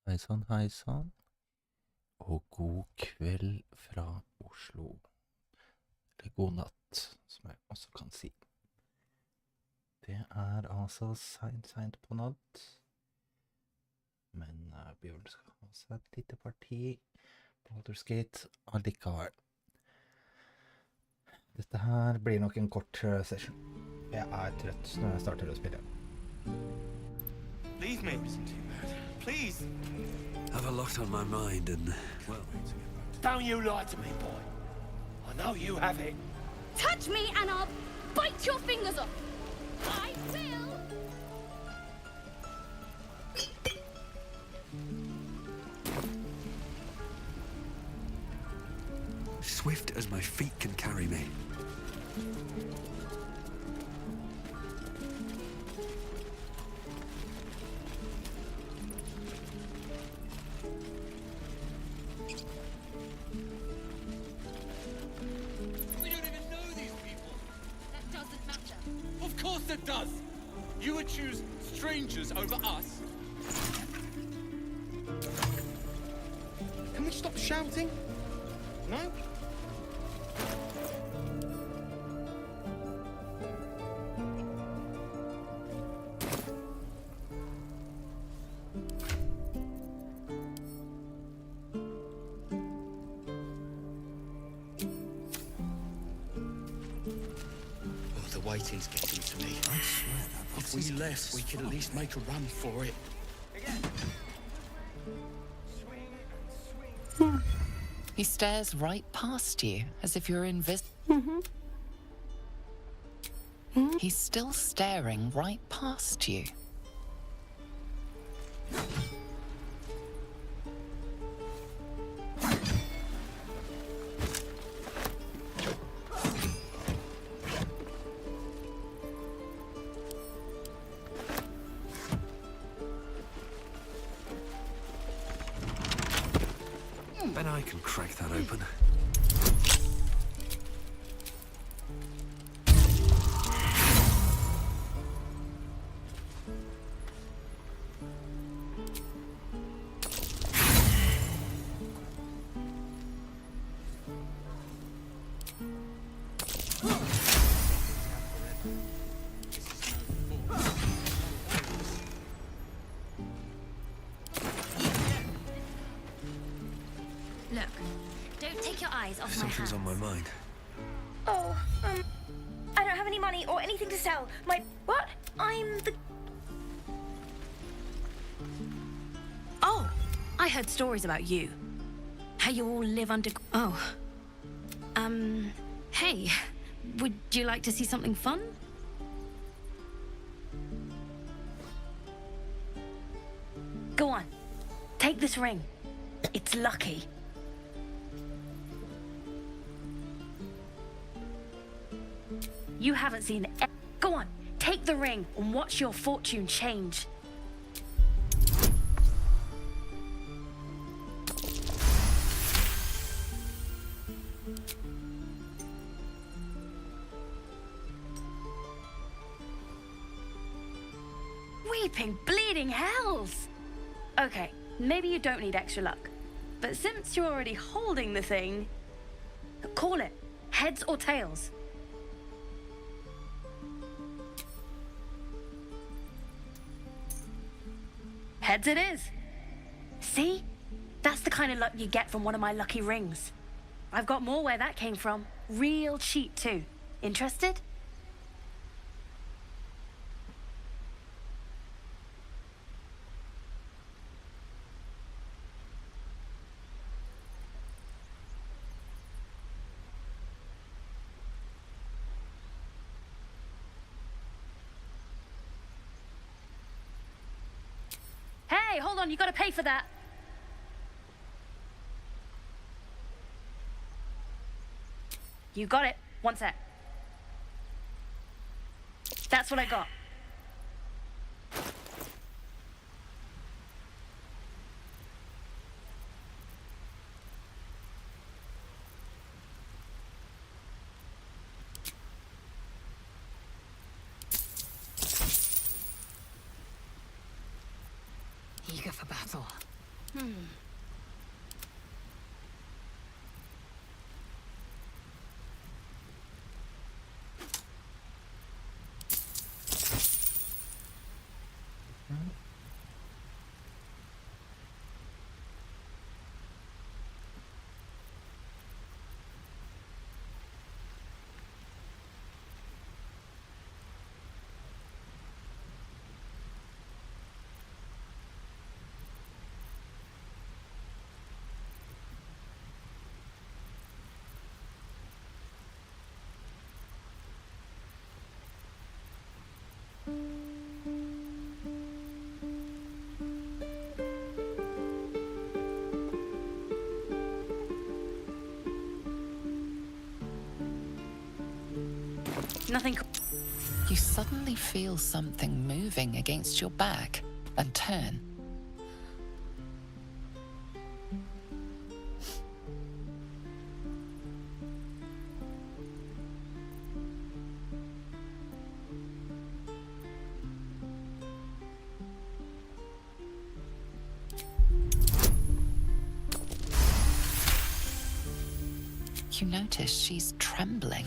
Hei sann, og god kveld fra Oslo. Eller god natt, som jeg også kan si. Det er altså sent på natt, men Bjørn skal ha seg et lite parti på Baldur's Gate allikevel. Dette her blir nok en kort session. Jeg er trøtt når jeg starter å spille. Leave me. Please. I have a lot on my mind and, well... Don't you lie to me, boy. I know you have it. Touch me and I'll bite your fingers off. I will. Swift as my feet can carry me. We don't even know these people. That doesn't matter. Of course it does. You would choose strangers over us. Can we stop shouting? No? The waiting's getting to me. I swear that If we left, we could at least make a run for it. He stares right past you, as if you're invisible. He's still staring right past you. Bet I can crack that open. Look, don't take your eyes off my Something's hands. on my mind. Oh, I don't have any money or anything to sell. What? I'm the... Oh, I heard stories about you. How you all live under... Oh. Hey, would you like to see something fun? Go on. Take this ring. It's lucky. You haven't seen it. Go on. Take the ring and watch your fortune change. Weeping, bleeding hells! Okay, maybe you don't need extra luck. But since you're already holding the thing, call it. Heads or tails. Heads it is. See? That's the kind of luck you get from one of my lucky rings. I've got more where that came from. Real cheap too. Interested? Hey, hold on, you gotta pay for that. You got it. One sec. That's what I got. Eager for battle. Nothing. You suddenly feel something moving against your back and turn. You notice she's trembling.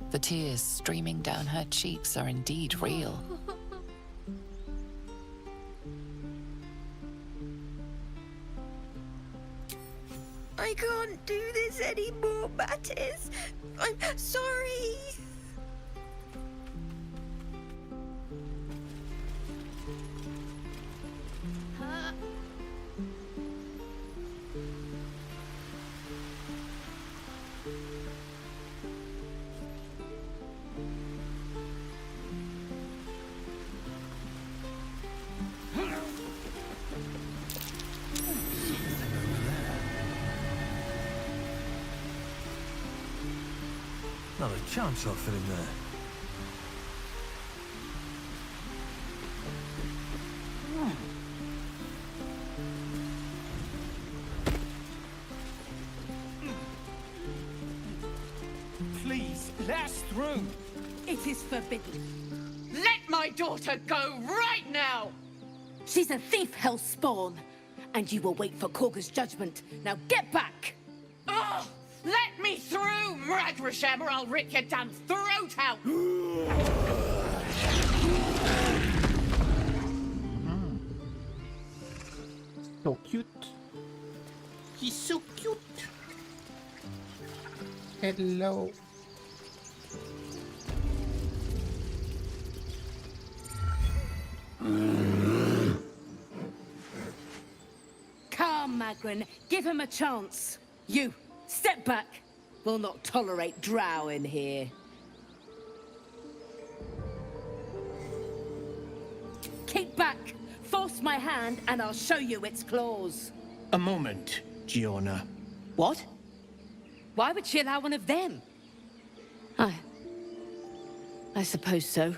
The tears streaming down her cheeks are indeed real. I can't do this anymore, Mattis. I'm sorry. Not a chance I'll fit in there. Please, let us through. It is forbidden. Let my daughter go right now! She's a thief, Hellspawn. And you will wait for Korga's judgment. Now get back! Oh, let me through, Mragrashem, or I'll rip your damn throat out! So cute. He's so cute. Hello. Calm, Magrin. Give him a chance. You, step back. We'll not tolerate drow in here. Keep back. Force my hand and I'll show you its claws. A moment, Giona. What? Why would she allow one of them? I suppose so.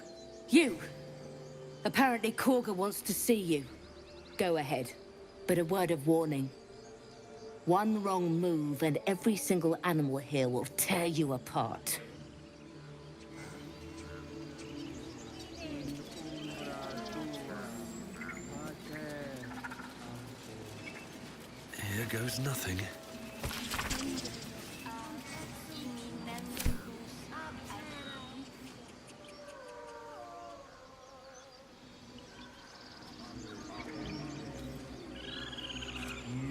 You! Apparently Korga wants to see you. Go ahead. But a word of warning. One wrong move and every single animal here will tear you apart. Here goes nothing.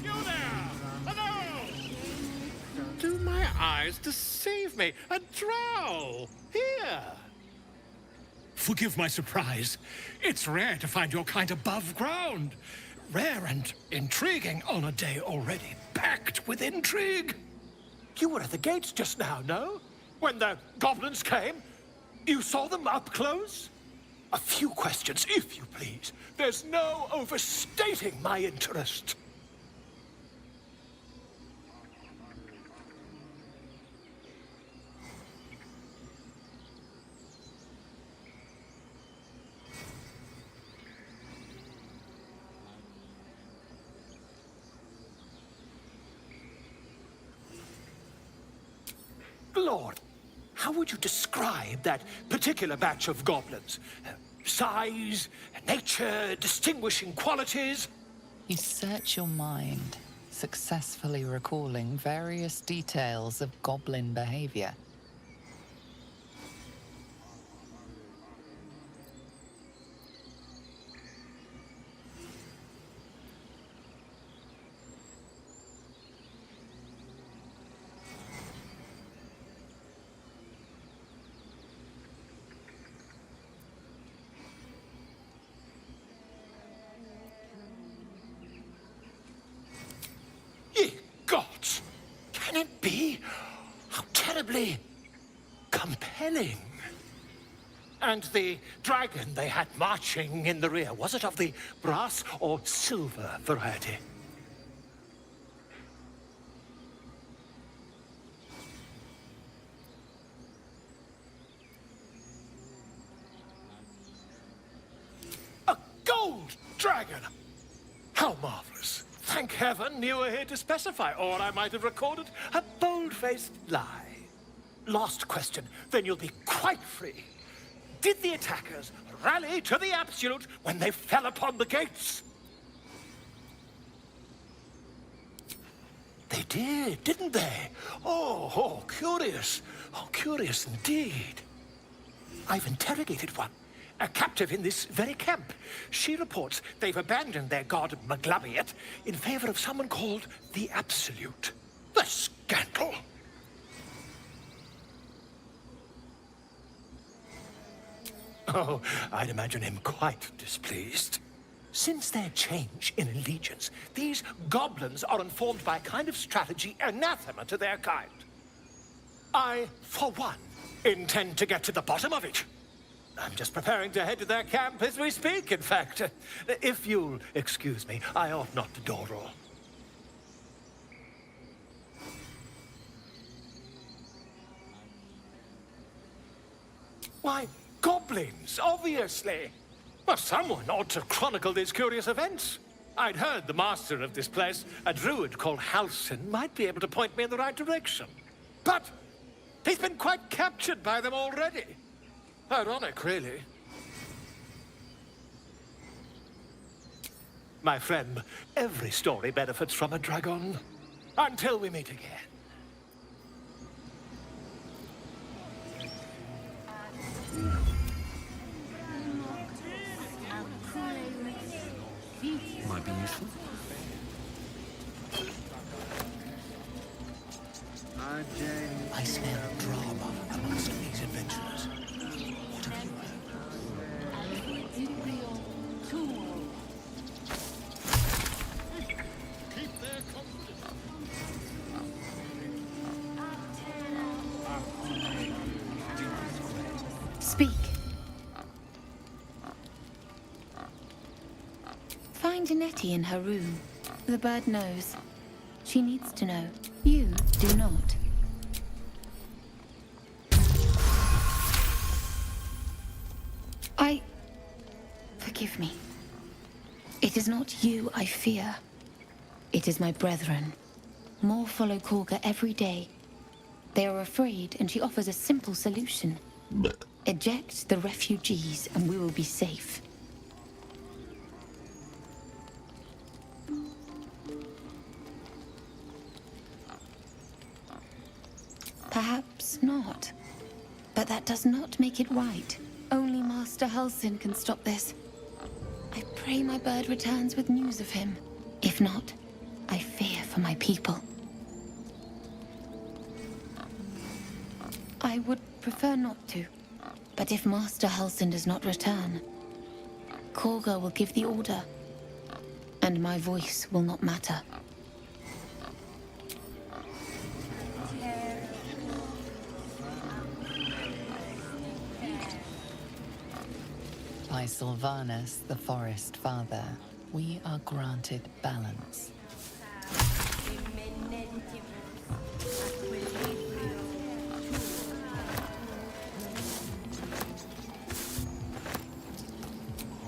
You there! Hello! Do my eyes deceive me? A drow! Here! Forgive my surprise. It's rare to find your kind above ground. Rare and intriguing on a day already packed with intrigue. You were at the gates just now, no? When the goblins came? You saw them up close? A few questions, if you please. There's no overstating my interest. Lord, how would you describe that particular batch of goblins? Size, nature, distinguishing qualities? You search your mind, successfully recalling various details of goblin behavior. Ye gods! Can it be? How terribly compelling. And the dragon they had marching in the rear, was it of the brass or silver variety? A gold dragon! How marvelous. Thank heaven you were here to specify, or I might have recorded a bold-faced lie. Last question, then you'll be quite free. Did the attackers rally to the absolute when they fell upon the gates? They did, didn't they? Oh, curious. Oh, curious indeed. I've interrogated one, a captive in this very camp. She reports they've abandoned their god Maglabiet in favor of someone called the Absolute. The scandal! Oh, I'd imagine him quite displeased. Since their change in allegiance, these goblins are informed by a kind of strategy anathema to their kind. I, for one, intend to get to the bottom of it. I'm just preparing to head to their camp as we speak, in fact. If you'll excuse me, I ought not to dawdle. Why, goblins, obviously. Well, someone ought to chronicle these curious events. I'd heard the master of this place, a druid called Halsin, might be able to point me in the right direction. But he's been quite captured by them already. Ironic, really. My friend, every story benefits from a dragon. Until we meet again. Might be useful. I smell drama amongst these adventurers. What have you heard? Speak. Find Nettie in her room. The bird knows. She needs to know. You do not. Forgive me. It is not you I fear. It is my brethren. More follow Korga every day. They are afraid, and she offers a simple solution. Eject the refugees, and we will be safe. Perhaps not. But that does not make it right. Only Master Halsin can stop this. I pray my bird returns with news of him. If not, I fear for my people. I would prefer not to. But if Master Halsin does not return, Korga will give the order. And my voice will not matter. By Sylvanus, the Forest Father, we are granted balance.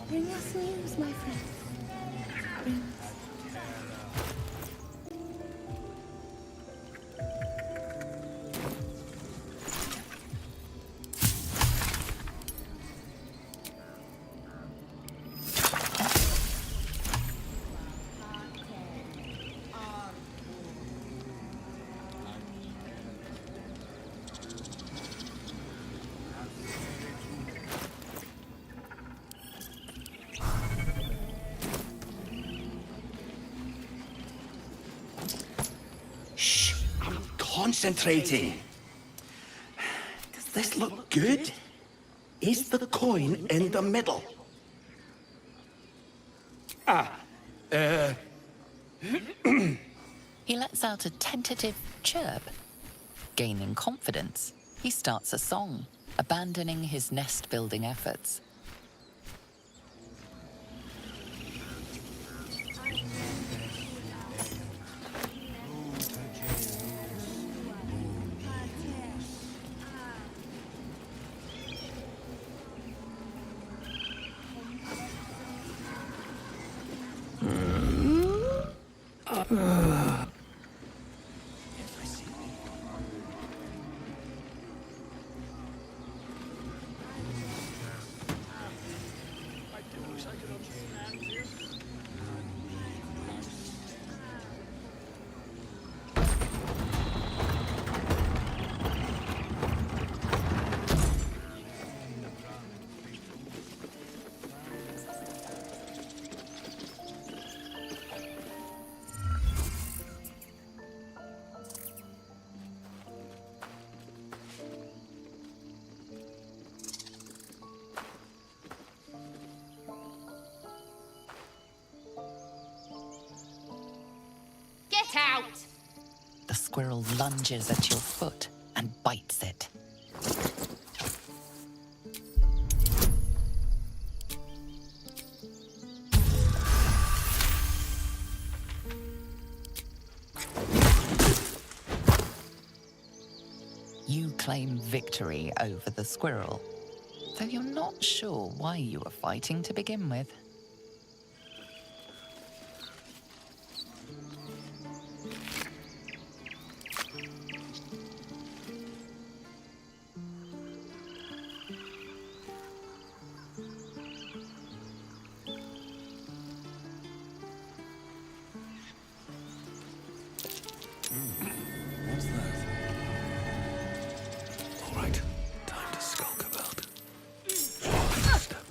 Bring us news, my friend. Bring us. concentrating. Does this look good? Is the coin in the middle? He lets out a tentative chirp. Gaining confidence, he starts a song, abandoning his nest-building efforts. Get out! The squirrel lunges at your foot and bites it. You claim victory over the squirrel, though you're not sure why you were fighting to begin with. What's that? All right, time to skulk about. Step.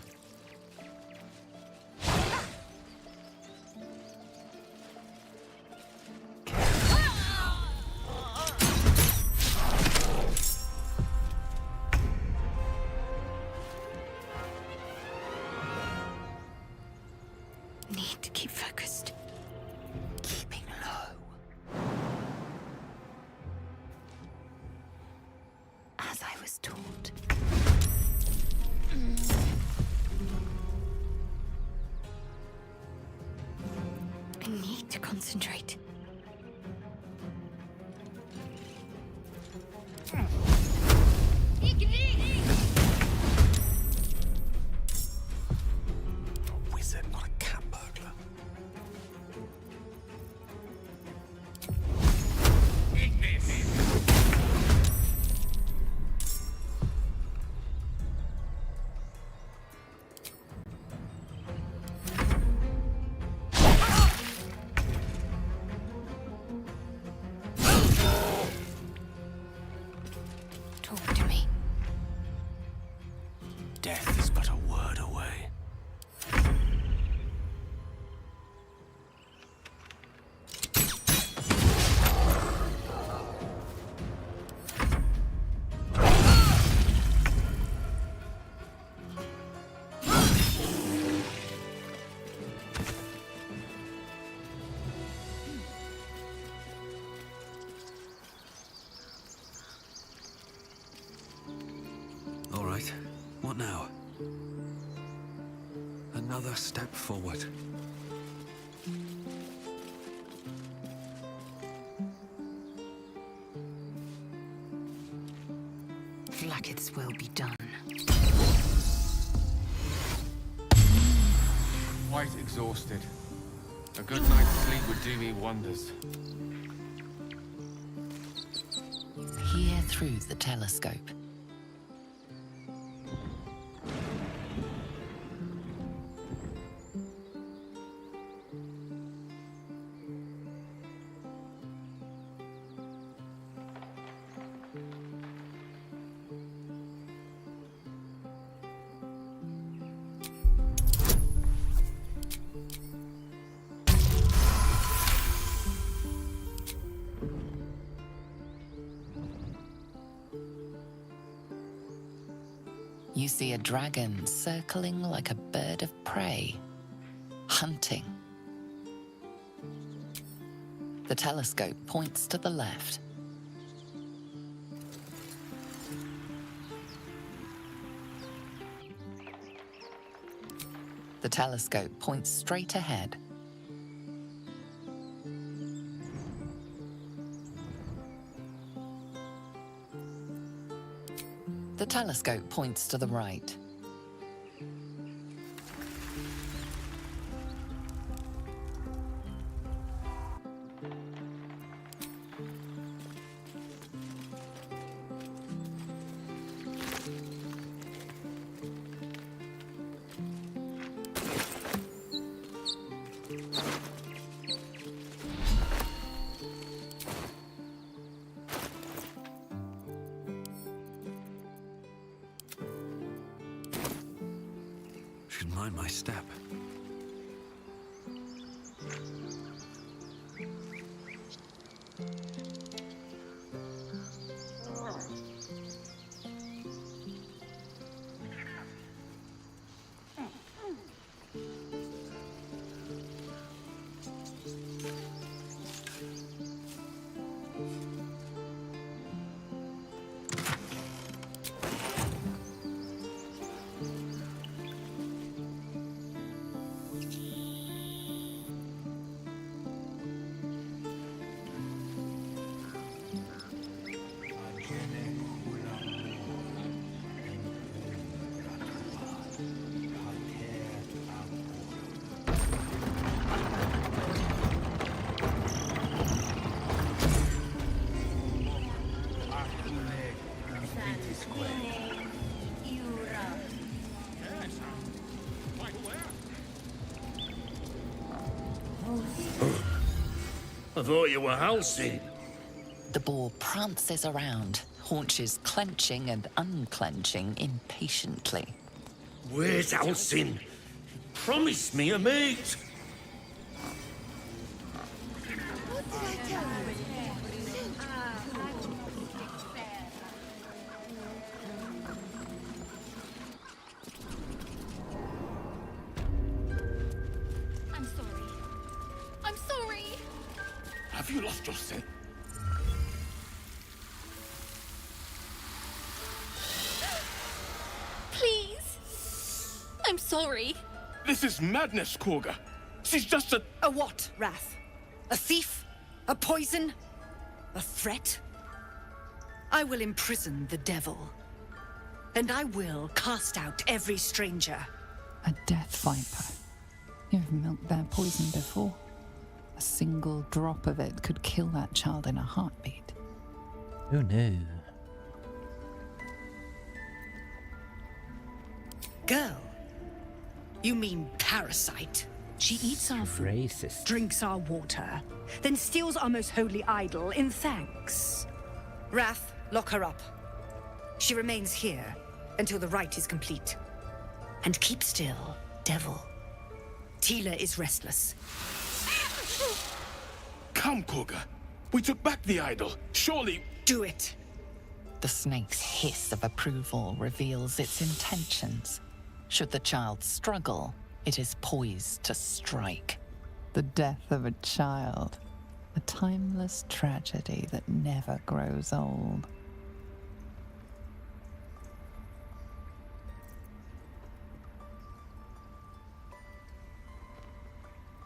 Need to keep focused. Keeping low. As I was taught. I need to concentrate. A wizard, not a cat burglar. Talk to me. Death is but a word away. All right, what now? Another step forward. Flacket's will be done. Quite exhausted. A good night's sleep would do me wonders. Peer through the telescope. see a dragon circling like a bird of prey, hunting. The telescope points to the left. The telescope points straight ahead. The telescope points to the right. Should mind my step. I thought you were Halsey. The boar prances around, haunches clenching and unclenching impatiently. Where's Halsin? Promise me a mate. I'm sorry. I'm sorry. Have you lost your sense? Please. I'm sorry. This is madness, Korga. She's just a... A what, Wrath? A thief? A poison? A threat? I will imprison the devil. And I will cast out every stranger. A death viper. You've milked their poison before. A single drop of it could kill that child in a heartbeat. Oh no. Girl? You mean parasite? She eats our food, Racist. drinks our water, then steals our most holy idol in thanks. Wrath, lock her up. She remains here until the rite is complete. And keep still, devil. Tila is restless. Come, Korga. We took back the idol. Surely... Do it. The snake's hiss of approval reveals its intentions. Should the child struggle, it is poised to strike. The death of a child. A timeless tragedy that never grows old.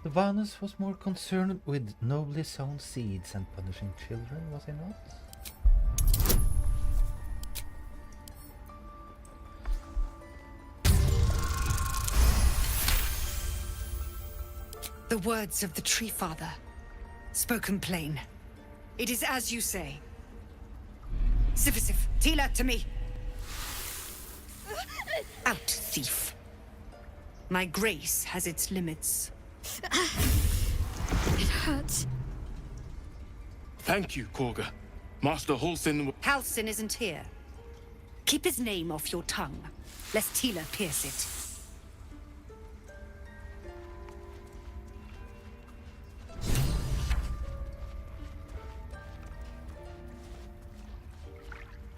The Vanus was more concerned with nobly sown seeds and punishing children, was he not? The words of the Tree Father, spoken plain. It is as you say. Sifisif, Tila, to me. Out, thief. My grace has its limits. It hurts. Thank you, Korga. Master Halsin... Halsin isn't here. Keep his name off your tongue, lest Tila pierce it.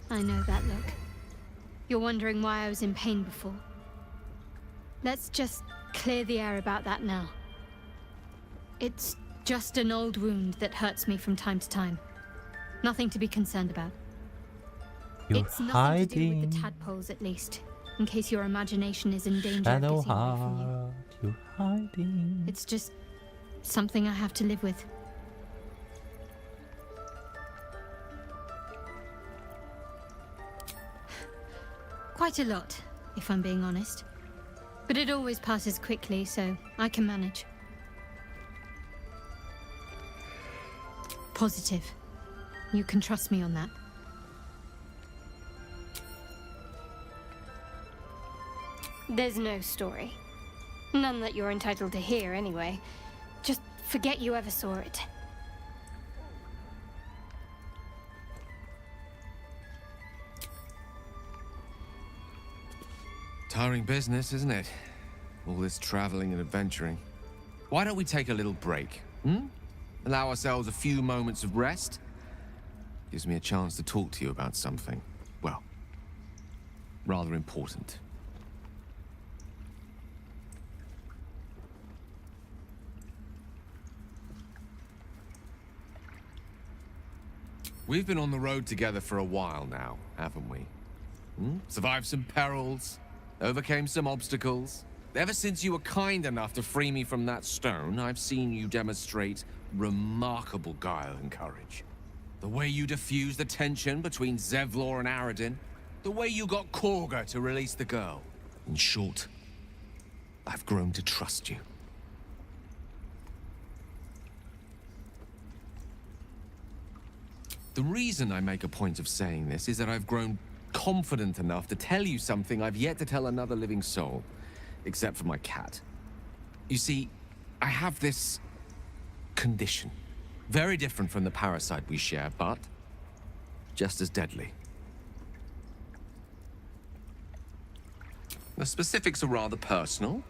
I know that look. You're wondering why I was in pain before. Let's just clear the air about that now. It's just an old wound that hurts me from time to time. Nothing to be concerned about. You're it's nothing hiding. to do with the tadpoles, at least. In case your imagination is in danger of Shadow getting away from you. heart, you're hiding. It's just something I have to live with. Quite a lot, if I'm being honest. But it always passes quickly, so I can manage. Positive. You can trust me on that. There's no story. None that you're entitled to hear, anyway. Just forget you ever saw it. Tiring business, isn't it? All this traveling and adventuring. Why don't we take a little break, Allow ourselves a few moments of rest? Gives me a chance to talk to you about something, well, rather important. We've been on the road together for a while now, haven't we? Survived some perils, overcame some obstacles. Ever since you were kind enough to free me from that stone, I've seen you demonstrate remarkable guile and courage. The way you diffused the tension between Zevlor and Aradin. The way you got Korga to release the girl. In short, I've grown to trust you. The reason I make a point of saying this is that I've grown confident enough to tell you something I've yet to tell another living soul, except for my cat. You see, I have this condition. Very different from the parasite we share, but just as deadly. The specifics are rather personal,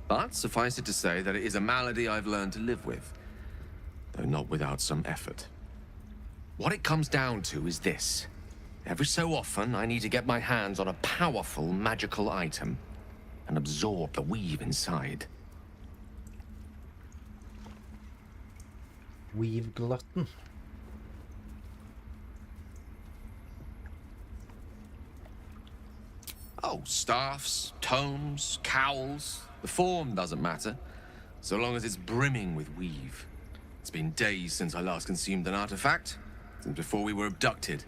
but suffice it to say that it is a malady I've learned to live with, though not without some effort. What it comes down to is this. Every so often, I need to get my hands on a powerful magical item and absorb the weave inside. Weave glutton. Oh, staffs, tomes, cowls. The form doesn't matter, so long as it's brimming with weave. It's been days since I last consumed an artifact, since before we were abducted.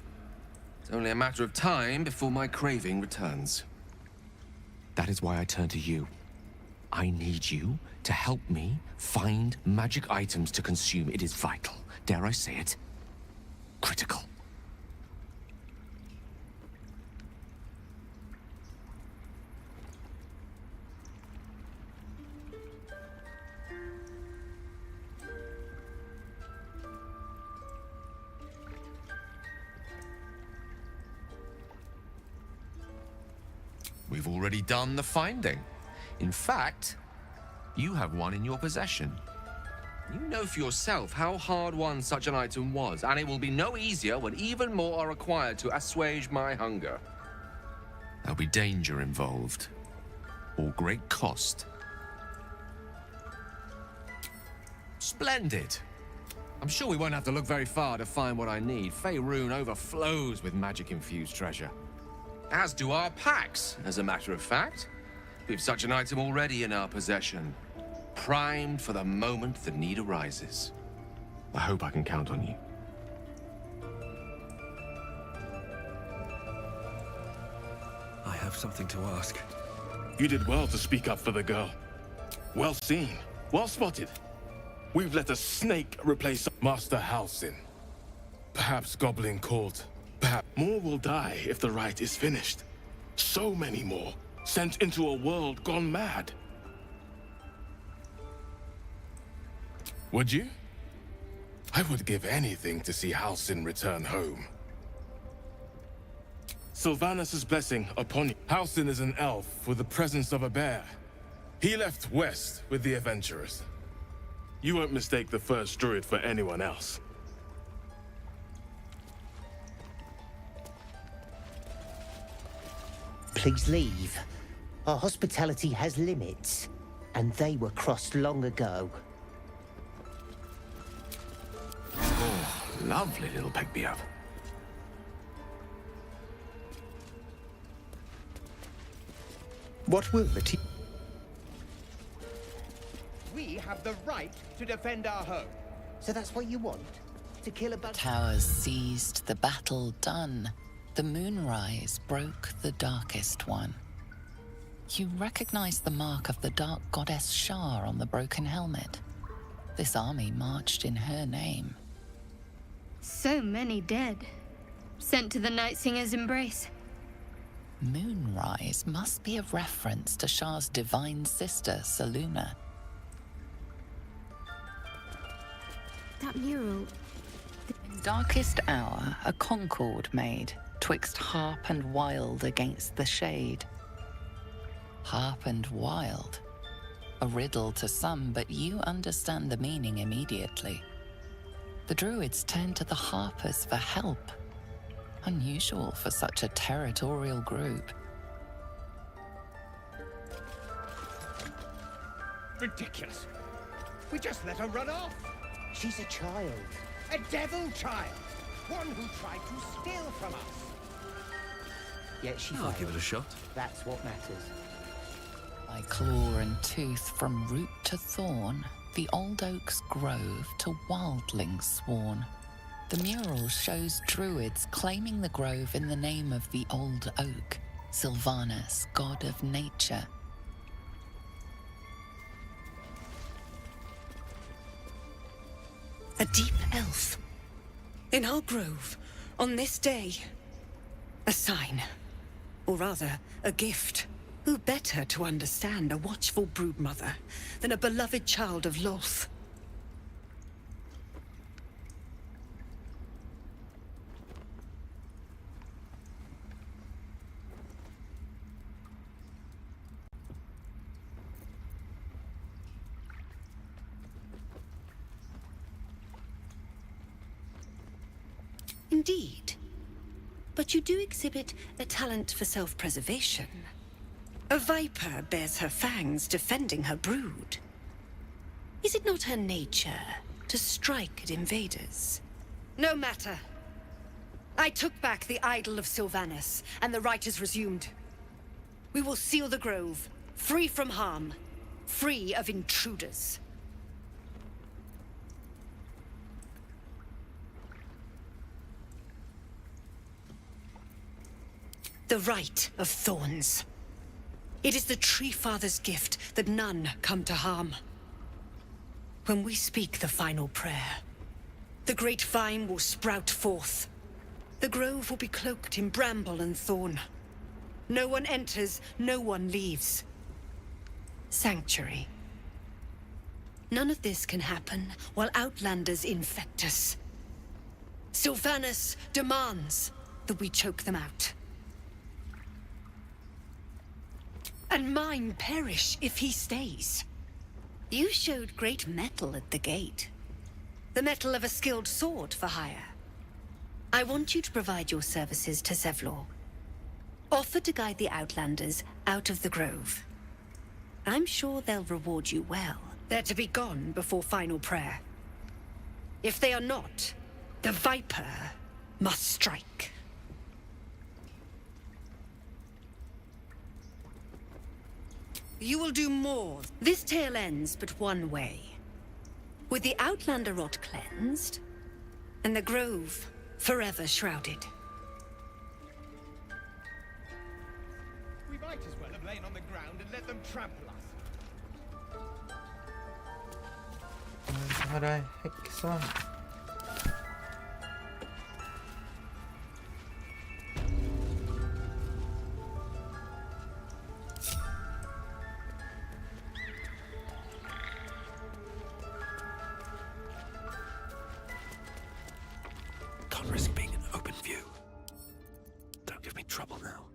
It's only a matter of time before my craving returns. That is why I turn to you. I need you to help me find magic items to consume. It is vital. Dare I say it? Critical. We've already done the finding. In fact, you have one in your possession. You know for yourself how hard-won such an item was, and it will be no easier when even more are required to assuage my hunger. There'll be danger involved, or great cost. Splendid. I'm sure we won't have to look very far to find what I need. Faerun overflows with magic-infused treasure. As do our packs, as a matter of fact. We've such an item already in our possession. Primed for the moment the need arises. I hope I can count on you. I have something to ask. You did well to speak up for the girl. Well seen. Well spotted. We've let a snake replace Master Halsin. Perhaps Goblin called. Perhaps more will die if the rite is finished. So many more, sent into a world gone mad. Would you? I would give anything to see Halsin return home. Sylvanus' blessing upon you. Halsin is an elf with the presence of a bear. He left west with the adventurers. You won't mistake the first druid for anyone else. Please leave. Our hospitality has limits, and they were crossed long ago. Oh, lovely little pick-me-up. What will the We have the right to defend our home. So that's what you want? To kill a bunch... Towers seized, the battle done. The moonrise broke the darkest one. You recognize the mark of the dark goddess Shar on the broken helmet. This army marched in her name. So many dead. Sent to the Night Singer's embrace. Moonrise must be a reference to Shar's divine sister, Saluna. That mural... In darkest hour, a concord made, twixt harp and wild against the shade. Harp and wild. A riddle to some, but you understand the meaning immediately. The druids turned to the harpers for help. Unusual for such a territorial group. Ridiculous. We just let her run off. She's a child. A devil child. One who tried to steal from us. Yet she I'll give it a shot. That's what matters. By claw and tooth from root to thorn, the old oak's grove to wildlings sworn. The mural shows druids claiming the grove in the name of the old oak, Sylvanus, god of nature. A deep elf. In our grove, on this day. A sign. Or rather, a gift. Who better to understand a watchful broodmother than a beloved child of Loth? Indeed. But you do exhibit a talent for self-preservation. A viper bears her fangs defending her brood. Is it not her nature to strike at invaders? No matter. I took back the idol of Sylvanus, and the rite is resumed. We will seal the grove, free from harm, free of intruders. The Rite of Thorns. It is the Tree Father's gift that none come to harm. When we speak the final prayer, the great vine will sprout forth. The grove will be cloaked in bramble and thorn. No one enters, no one leaves. Sanctuary. None of this can happen while outlanders infect us. Sylvanus demands that we choke them out. And mine perish if he stays. You showed great mettle at the gate. The mettle of a skilled sword for hire. I want you to provide your services to Zevlor. Offer to guide the Outlanders out of the grove. I'm sure they'll reward you well. They're to be gone before final prayer. If they are not, the Viper must strike. You will do more. This tale ends but one way. With the Outlander rot cleansed, and the grove forever shrouded. We might as well have lain on the ground and let them trample us. Her är häxan. Can't risk being in open view. Don't give me trouble now.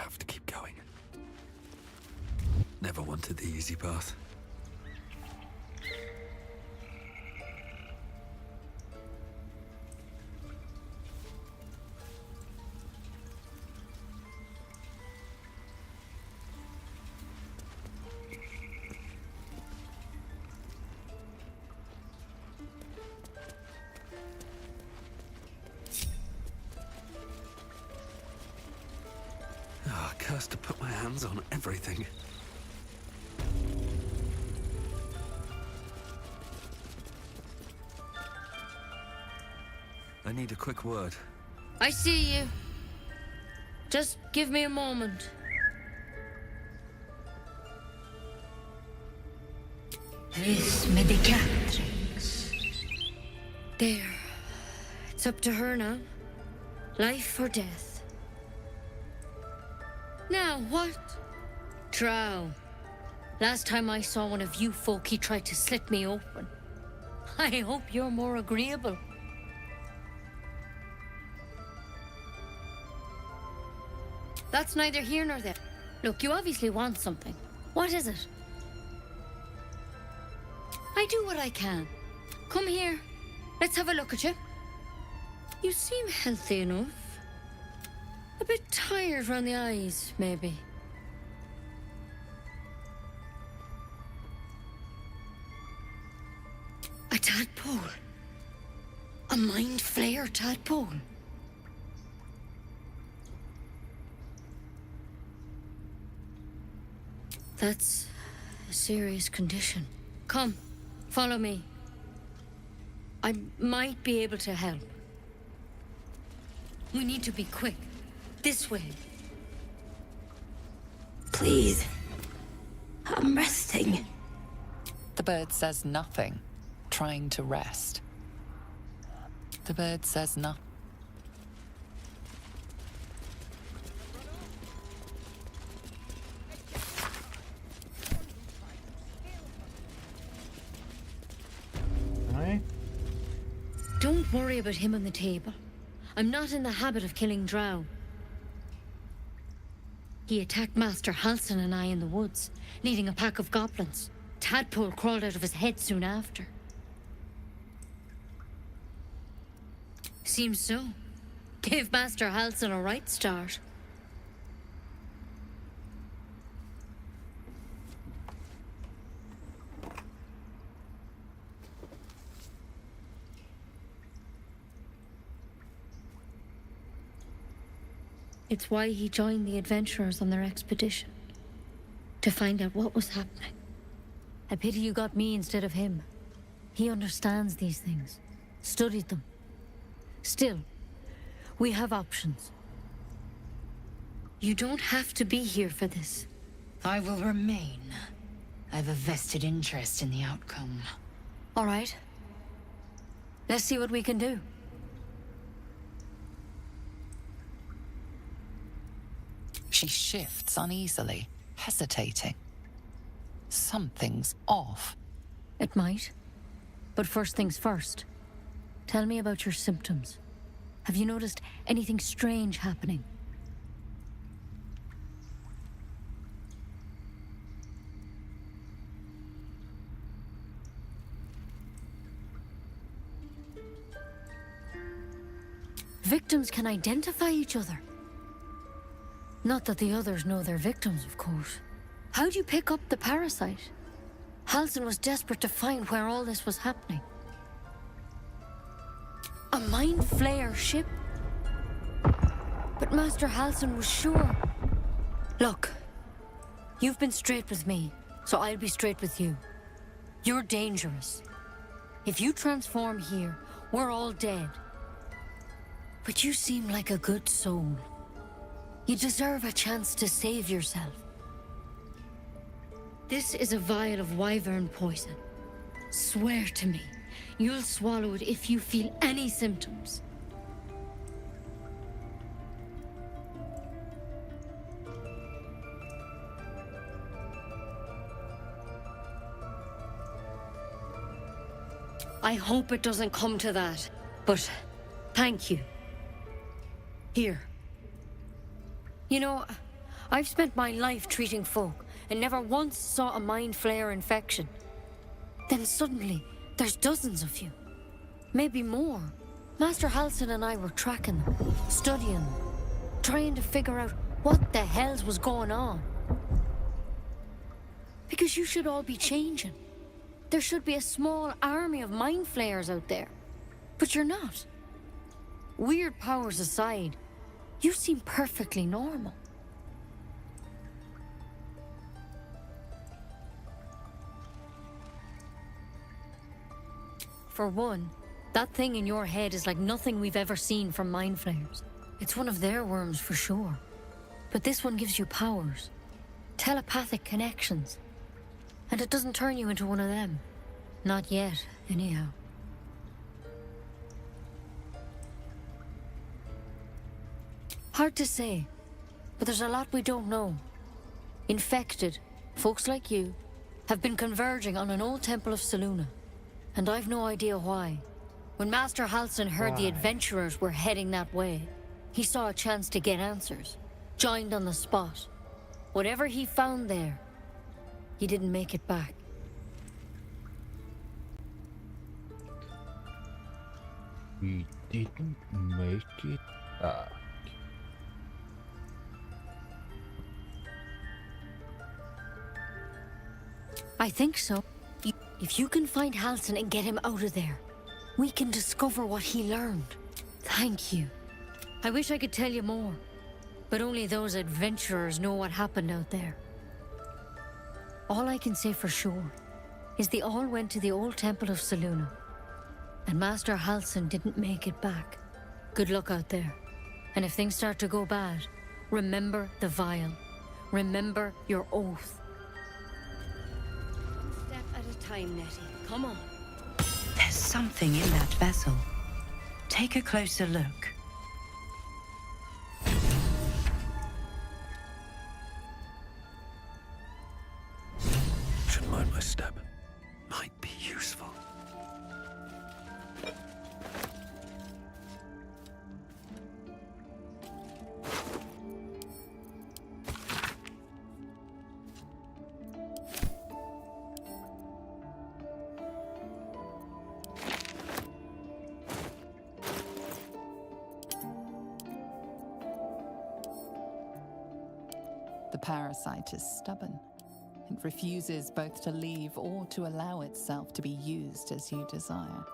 have to keep going. Never wanted the easy path. To put my hands on everything. I need a quick word. I see you. Just give me a moment. This medicatrix. There. It's up to her now. Life or death. Now, what? Drow. Last time I saw one of you folk, he tried to slit me open. I hope you're more agreeable. That's neither here nor there. Look, you obviously want something. What is it? I do what I can. Come here. Let's have a look at you. You seem healthy enough. A bit tired around the eyes, maybe. A tadpole. A mind flayer tadpole. That's a serious condition. Come, follow me. I might be able to help. We need to be quick. This way. Please. I'm resting. The bird says nothing, trying to rest. The bird says nothing. Don't worry about him on the table. I'm not in the habit of killing drow. He attacked Master Halsin and I in the woods, leading a pack of goblins. Tadpole crawled out of his head soon after. Seems so. Gave Master Halsin a right start. It's why he joined the adventurers on their expedition. To find out what was happening. I pity you got me instead of him. He understands these things. Studied them. Still, we have options. You don't have to be here for this. I will remain. I have a vested interest in the outcome. All right. Let's see what we can do. She shifts uneasily, hesitating. Something's off. It might. But first things first. Tell me about your symptoms. Have you noticed anything strange happening? Victims can identify each other. Not that the others know they're victims, of course. How'd you pick up the parasite? Halsin was desperate to find where all this was happening. A mind flayer ship? But Master Halsin was sure. Look, you've been straight with me, so I'll be straight with you. You're dangerous. If you transform here, we're all dead. But you seem like a good soul. You deserve a chance to save yourself. This is a vial of wyvern poison. Swear to me, you'll swallow it if you feel any symptoms. I hope it doesn't come to that, but thank you. Here. You know, I've spent my life treating folk and never once saw a mind flare infection. Then suddenly, there's dozens of you. Maybe more. Master Halsin and I were tracking them, studying them, trying to figure out what the hells was going on. Because you should all be changing. There should be a small army of mind flayers out there. But you're not. Weird powers aside, you seem perfectly normal. For one, that thing in your head is like nothing we've ever seen from mind flayers. It's one of their worms for sure. But this one gives you powers. Telepathic connections. And it doesn't turn you into one of them. Not yet, anyhow. Hard to say, but there's a lot we don't know. Infected, folks like you, have been converging on an old temple of Selûne. And I've no idea why. When Master Halsin heard the adventurers were heading that way, he saw a chance to get answers. Joined on the spot. Whatever he found there, he didn't make it back. We didn't make it back. I think so. If you can find Halsin and get him out of there, we can discover what he learned. Thank you. I wish I could tell you more, but only those adventurers know what happened out there. All I can say for sure is they all went to the old temple of Selûne, and Master Halsin didn't make it back. Good luck out there. And if things start to go bad, remember the vial. Remember your oath. Step at a time, Nettie. Come on. There's something in that vessel. Take a closer look. Shouldn't mind my step. Might be useful. The parasite is stubborn. It refuses both to leave or to allow itself to be used as you desire.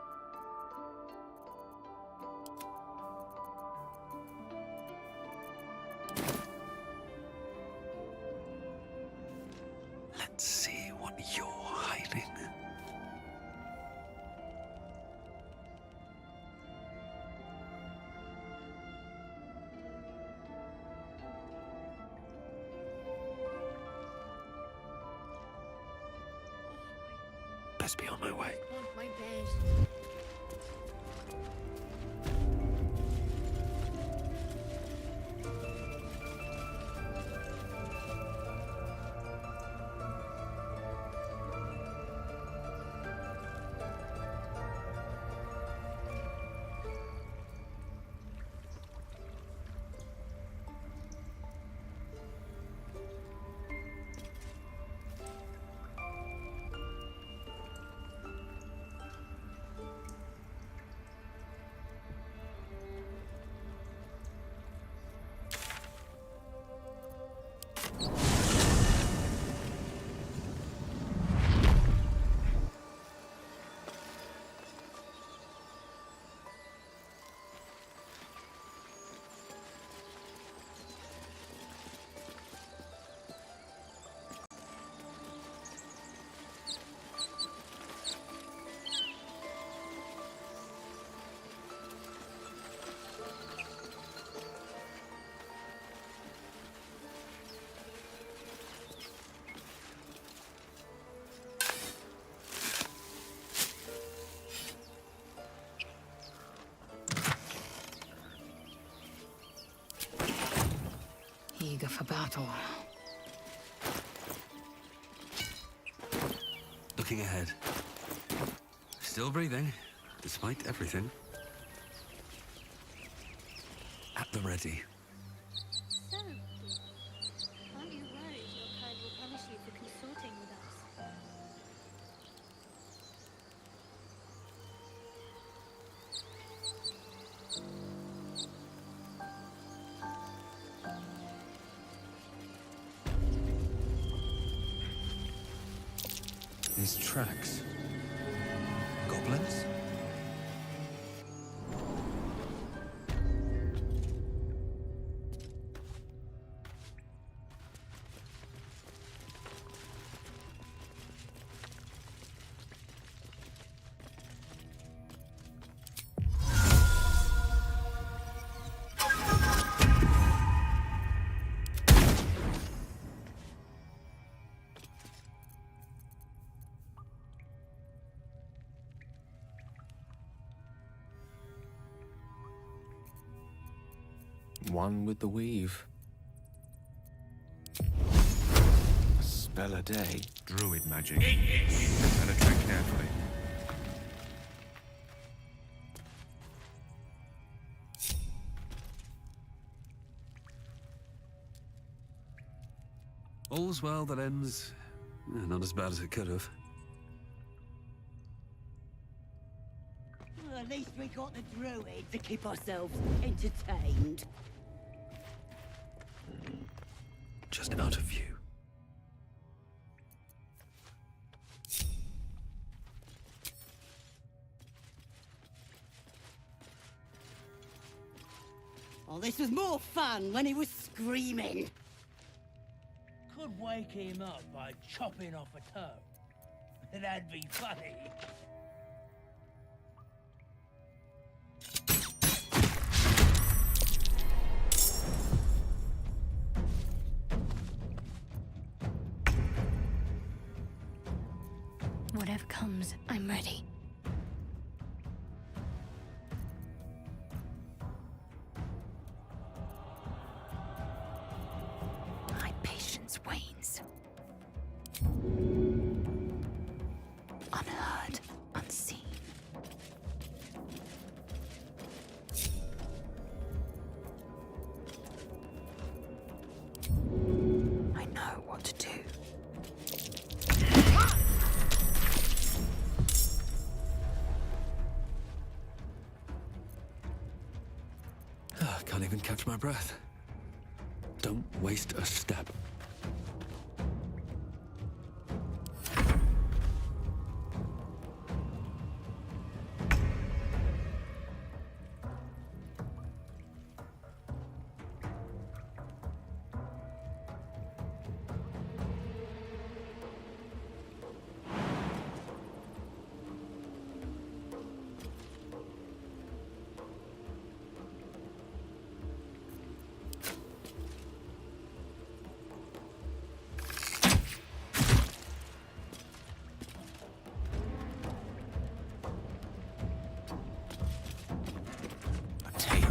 Let's see what you're hiding. Best be on my way. My bed. Eager for battle. Looking ahead. Still breathing, despite everything. At the ready. these tracks? Goblins? One with the weave. A spell a day. Druid magic. Penetrate carefully. All's well that ends not as bad as it could have. Well, at least we got the druid to keep ourselves entertained. Just out of view. Oh, this was more fun when he was screaming. Could wake him up by chopping off a toe. That'd be funny. Whatever comes, I'm ready. My patience wanes. Unheard, unseen. I know what to do. Can't even catch my breath. Don't waste a step.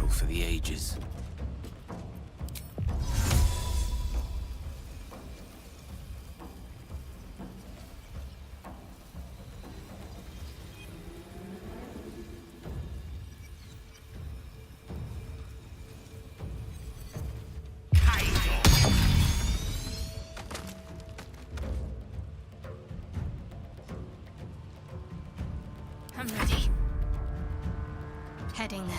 For the ages. I'm ready. Heading there.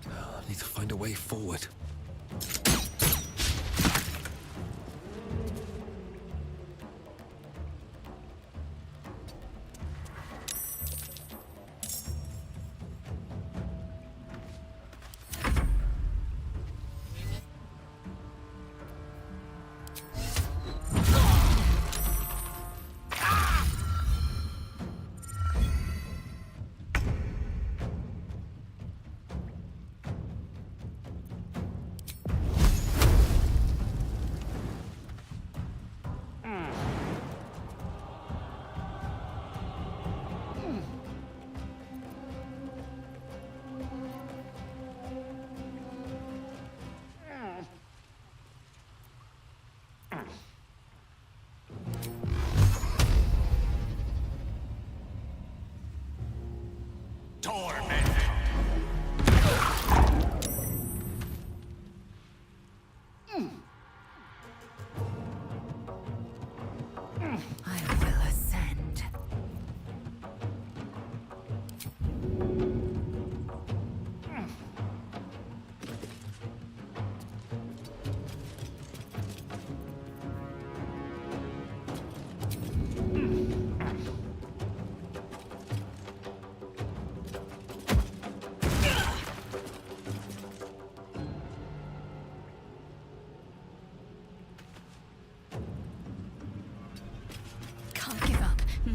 I need to find a way forward.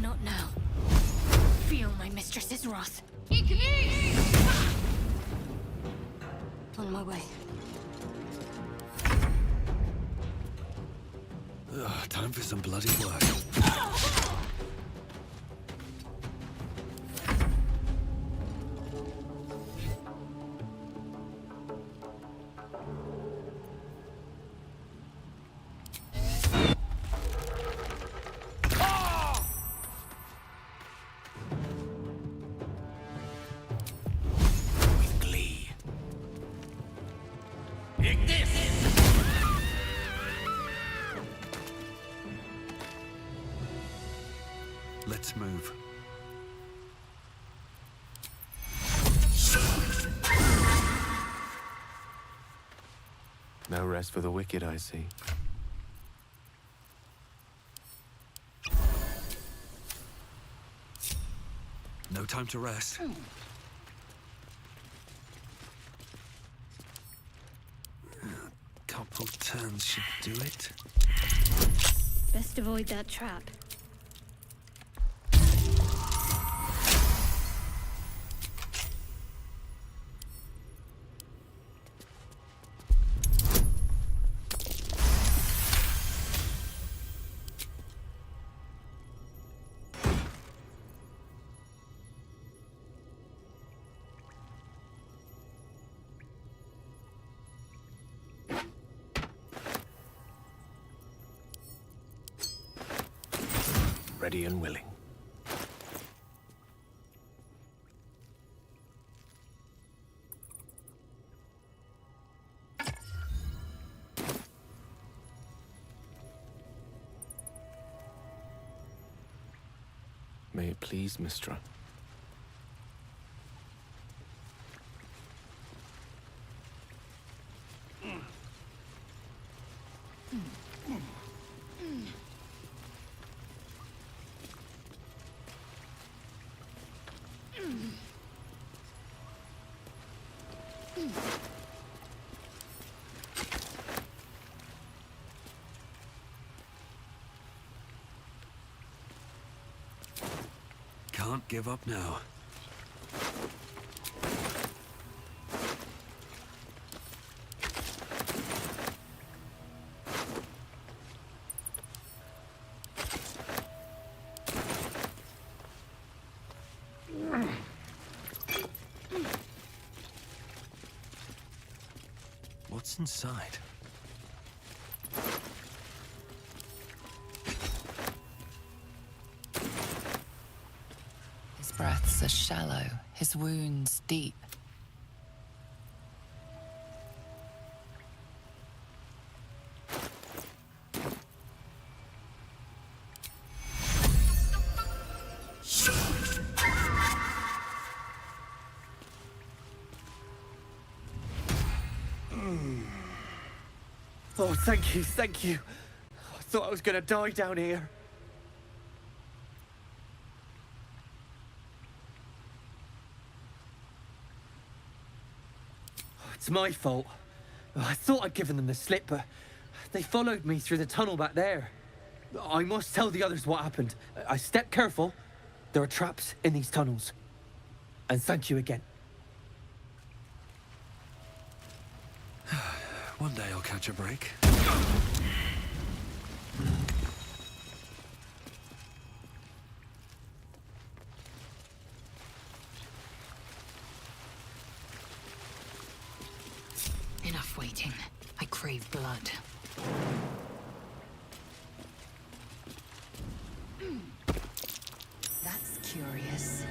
Not now. Feel my mistress's wrath. On my way. Ugh, time for some bloody work. Let's move. No rest for the wicked, I see. No time to rest. Couple turns should do it. Best avoid that trap. Ready and willing. May it please, Mistra. Can't give up now. What's inside? His breaths are shallow, his wounds deep. Oh, thank you, thank you. I thought I was gonna die down here. It's my fault. I thought I'd given them the slip, but they followed me through the tunnel back there. I must tell the others what happened. I stepped careful. There are traps in these tunnels. And thank you again. One day I'll catch a break. Enough waiting. I crave blood. That's curious.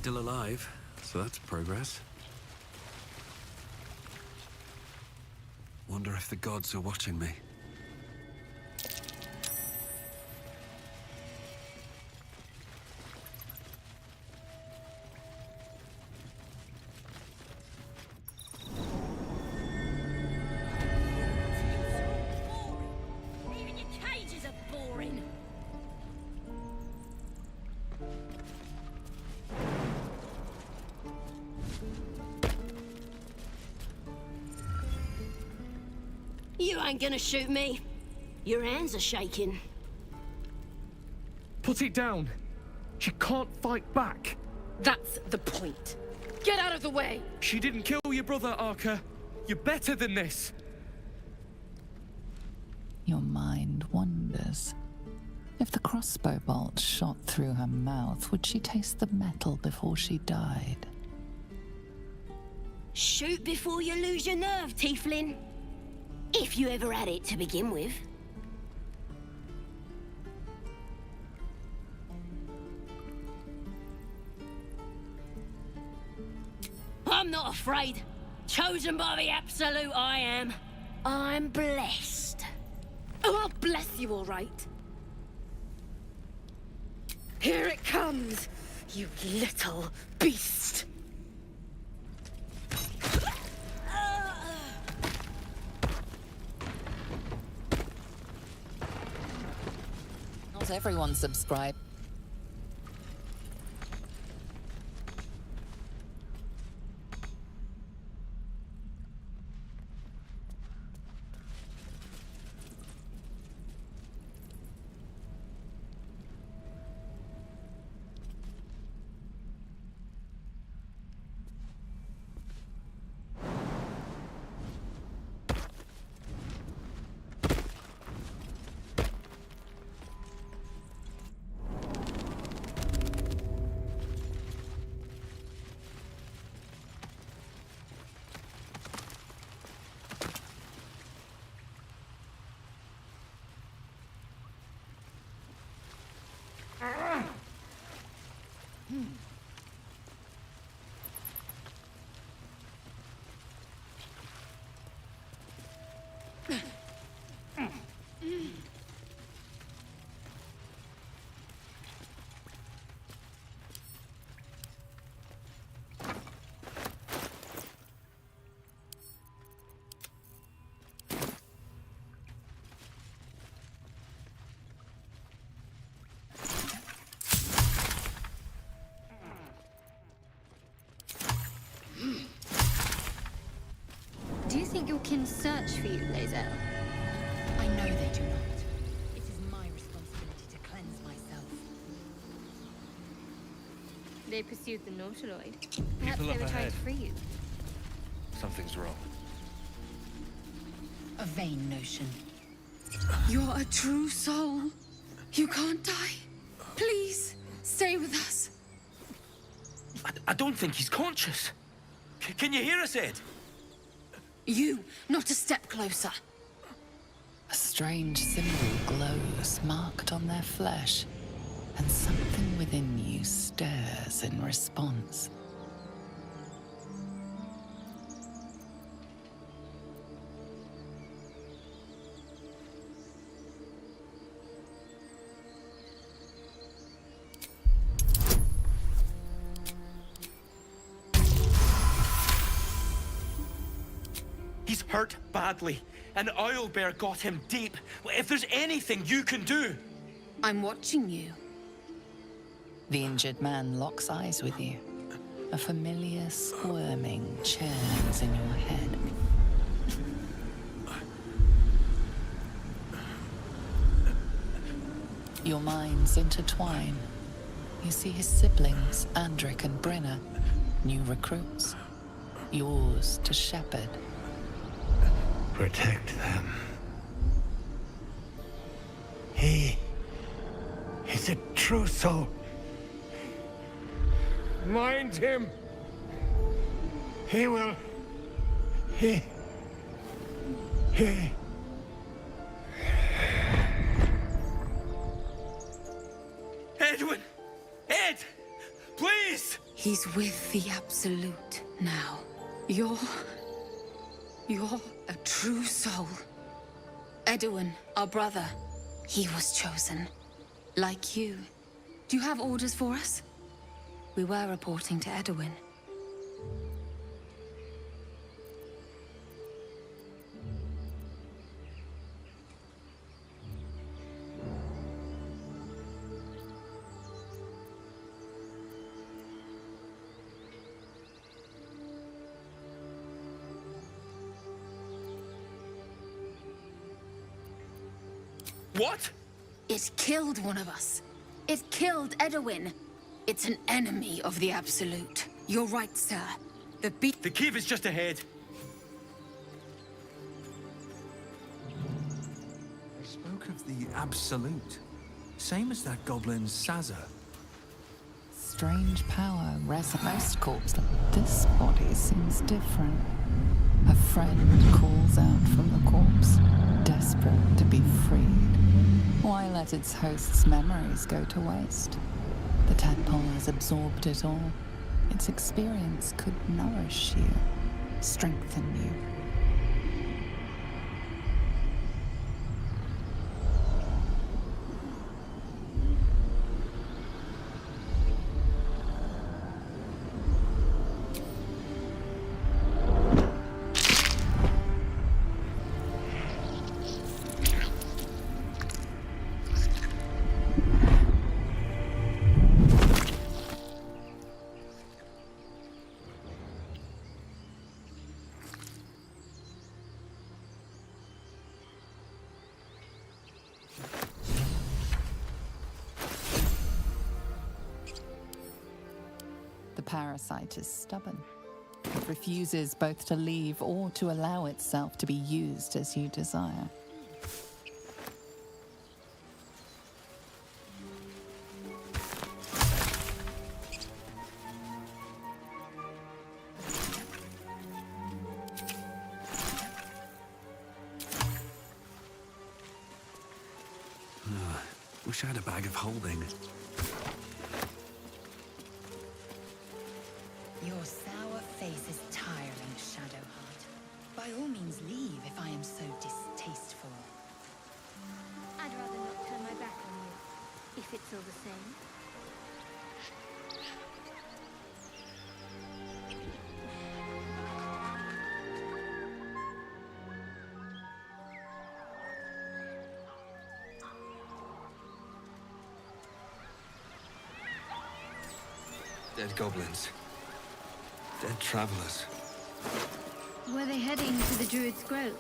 still alive, so that's progress. Wonder if the gods are watching me. Even your cages are boring. You ain't gonna shoot me. Your hands are shaking. Put it down. She can't fight back. That's the point. Get out of the way! She didn't kill your brother, Arca. You're better than this. Your mind wanders. If the crossbow bolt shot through her mouth, would she taste the metal before she died? Shoot before you lose your nerve, Tiefling. If you ever had it to begin with. I'm not afraid. Chosen by the Absolute, I am. I'm blessed. Oh, I'll bless you, all right. Here it comes, you little beast. Not everyone subscribe. Do you think your kin search for you, Lae'zel? I know they do not. It is my responsibility to cleanse myself. They pursued the Nautiloid. Perhaps People they up were trying ahead. to free you. Something's wrong. A vain notion. You're a true soul. You can't die. Please, stay with us. I don't think he's conscious. Can you hear us, Ed? You, not a step closer. A strange symbol glows, marked on their flesh, and something within you stirs in response. He's hurt badly. An owlbear got him deep. If there's anything you can do... I'm watching you. The injured man locks eyes with you. A familiar squirming churns in your head. Your minds intertwine. You see his siblings, Andric and Brenna, new recruits. Yours to shepherd. Protect them. He is a true soul. Mind him! He will. He. Edwin! Ed! Please! He He's with the Absolute now. You're a true soul. Edwin, our brother, he was chosen. Like you. Do you have orders for us? We were reporting to Edwin. What? It killed one of us. It killed Edwin. It's an enemy of the Absolute. You're right, sir. The cave is just ahead. They spoke of the Absolute. Same as that goblin Sazza. Strange power rests most corpse. This body seems different. A friend calls out from the corpse, desperate to be freed. Why let its host's memories go to waste? The tadpole has absorbed it all. Its experience could nourish you, strengthen you. The parasite is stubborn. It refuses both to leave or to allow itself to be used as you desire. Wish I had a bag of holding. Your sour face is tiring, Shadowheart. By all means leave if I am so distasteful. I'd rather not turn my back on you, if it's all the same. Dead goblins. Dead travelers. Were they heading to the Druid's Grove?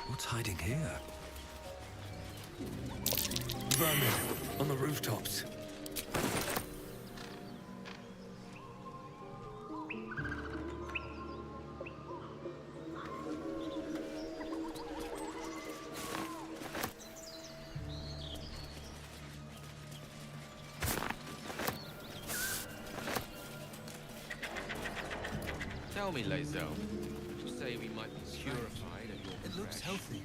What's hiding here? Vermin on the rooftops. Tell me, Lae'zel, you say we might be purified at your It looks healthy.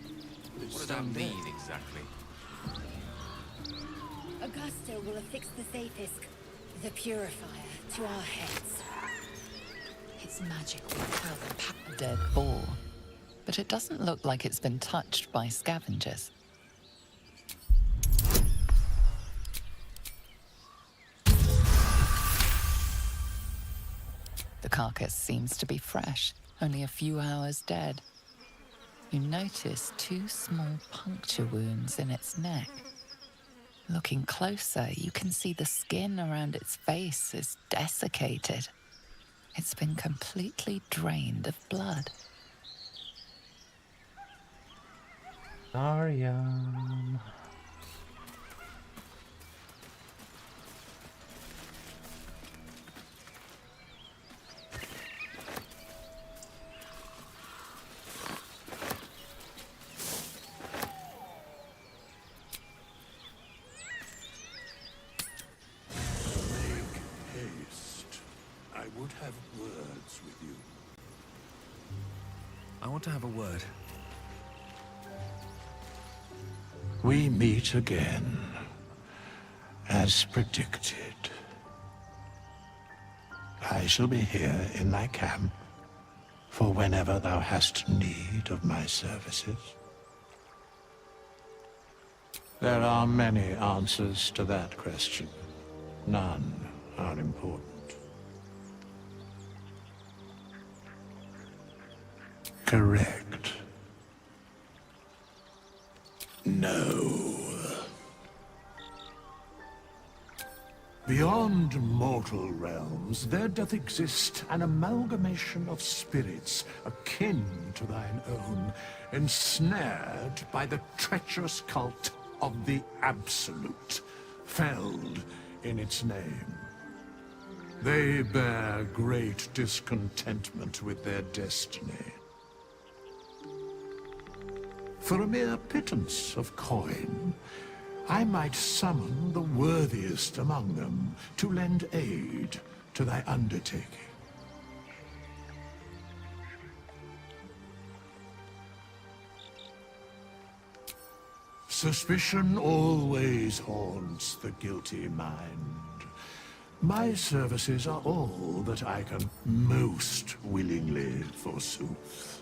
What does that mean exactly? Augusto will affix the Zafisk, the purifier, to our heads. Its magic will travel past Dead boar. but it doesn't look like it's been touched by scavengers. The carcass seems to be fresh, only a few hours dead. You notice 2 small puncture wounds in its neck. Looking closer, you can see the skin around its face is desiccated. It's been completely drained of blood. Ariam. I would have words with you. I want to have a word. We meet again, as predicted. I shall be here in thy camp for whenever thou hast need of my services. There are many answers to that question. None are important. Correct. No. Beyond mortal realms, there doth exist an amalgamation of spirits akin to thine own, ensnared by the treacherous cult of the Absolute, felled in its name. They bear great discontentment with their destiny. For a mere pittance of coin, I might summon the worthiest among them to lend aid to thy undertaking. Suspicion always haunts the guilty mind. My services are all that I can most willingly forsooth.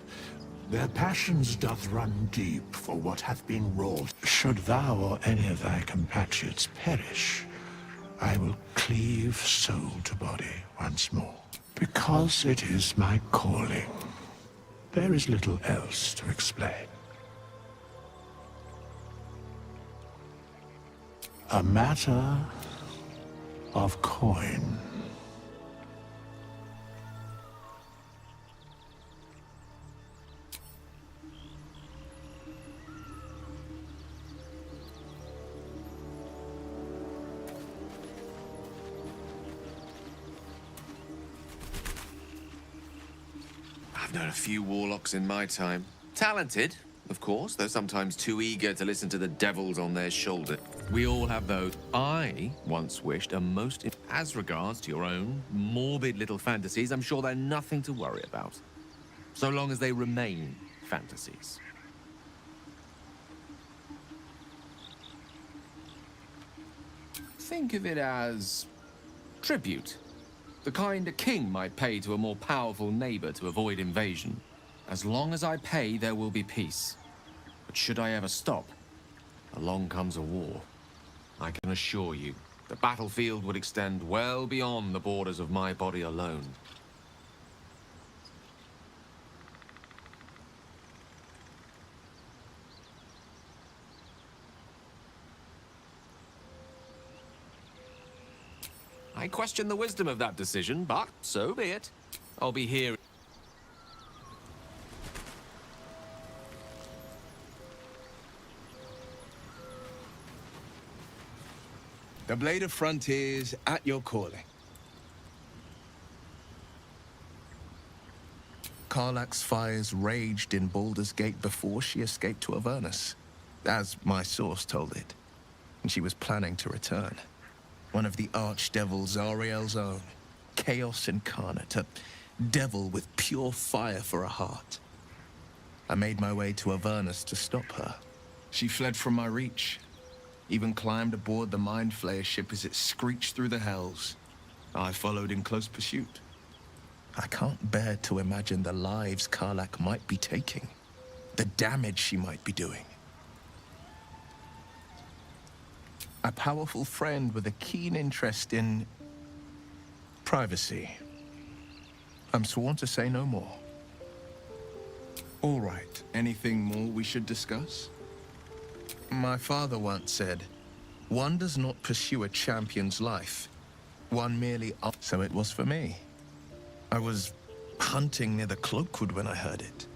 Their passions doth run deep for what hath been wrought. Should thou or any of thy compatriots perish, I will cleave soul to body once more. Because it is my calling. There is little else to explain. A matter of coin. I've known a few warlocks in my time. Talented, of course, though sometimes too eager to listen to the devils on their shoulder. We all have those. I once wished a most... As regards to your own morbid little fantasies, I'm sure they're nothing to worry about. So long as they remain fantasies. Think of it as... tribute. The kind a king might pay to a more powerful neighbor to avoid invasion. As long as I pay, there will be peace. But should I ever stop, along comes a war. I can assure you, the battlefield would extend well beyond the borders of my body alone. I question the wisdom of that decision, but so be it. I'll be here. The Blade of Frontiers at your calling. Karlach's fires raged in Baldur's Gate before she escaped to Avernus, as my source told it, and she was planning to return. One of the archdevil Zariel's own, chaos incarnate, a devil with pure fire for a heart. I made my way to Avernus to stop her. She fled from my reach, even climbed aboard the Mind Flayer ship as it screeched through the hells. I followed in close pursuit. I can't bear to imagine the lives Karlach might be taking. the damage she might be doing. A powerful friend with a keen interest in privacy. I'm sworn to say no more. All right, anything more we should discuss? My father once said, one does not pursue a champion's life. One merely... So it was for me. I was hunting near the Cloakwood when I heard it.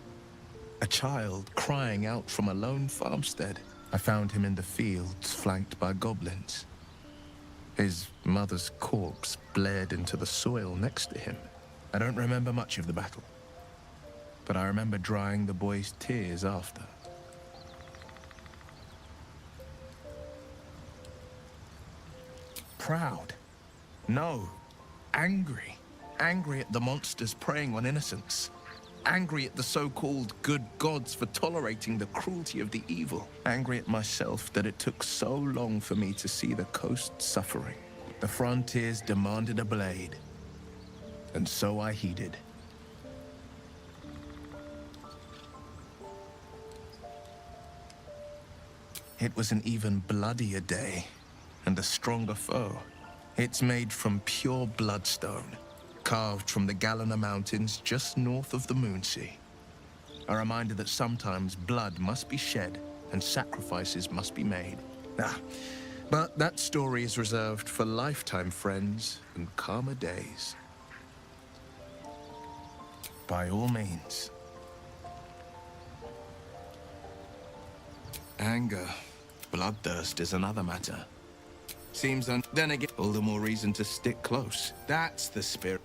A child crying out from a lone farmstead. I found him in the fields, flanked by goblins. His mother's corpse bled into the soil next to him. I don't remember much of the battle, but I remember drying the boy's tears after. Proud? No. Angry. Angry at the monsters preying on innocents. Angry at the so-called good gods for tolerating the cruelty of the evil. Angry at myself that it took so long for me to see the coast suffering. The frontiers demanded a blade, and so I heeded. It was an even bloodier day, and a stronger foe. It's made from pure bloodstone, carved from the Galena Mountains just north of the Moonsea. A reminder that sometimes blood must be shed and sacrifices must be made. But that story is reserved for lifetime friends and calmer days. By all means. Anger, bloodthirst is another matter. Seems then again, all the more reason to stick close. That's the spirit.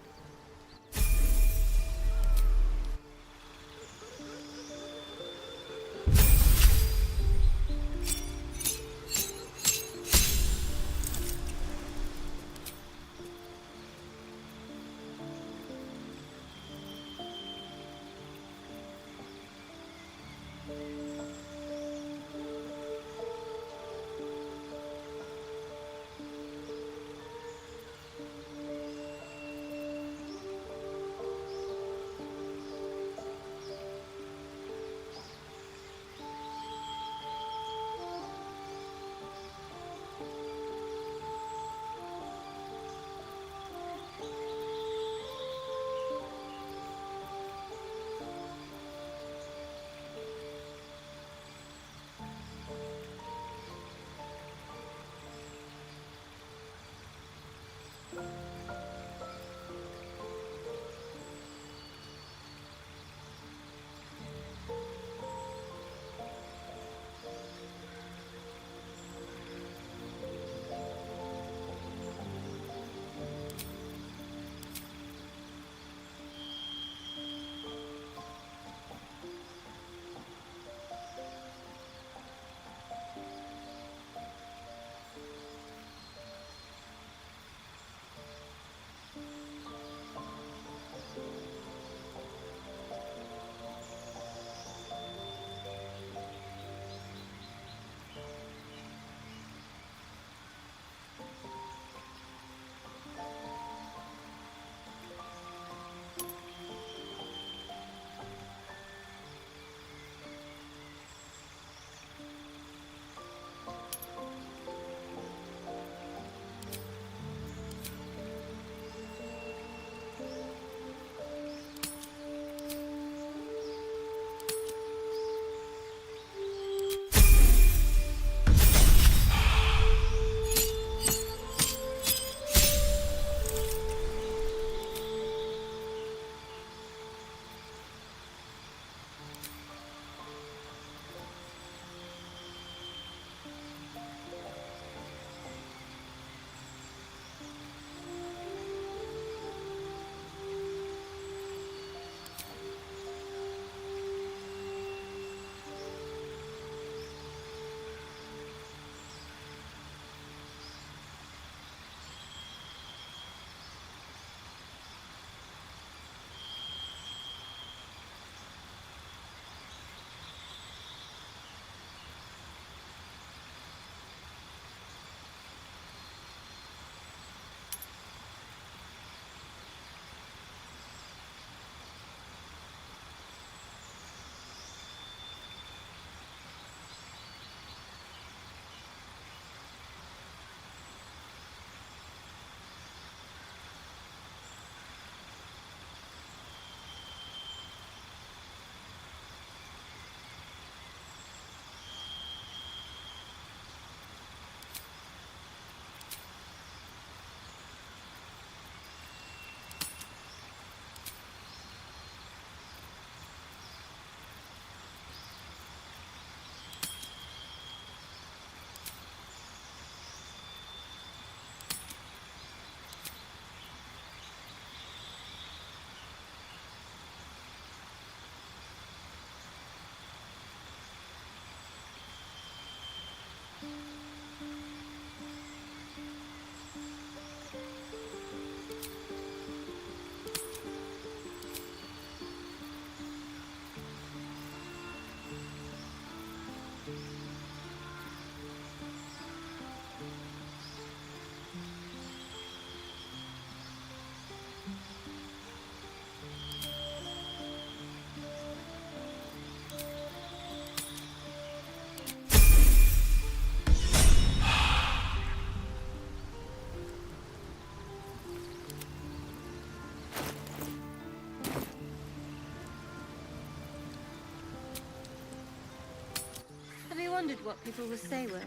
worried what people will say, Will,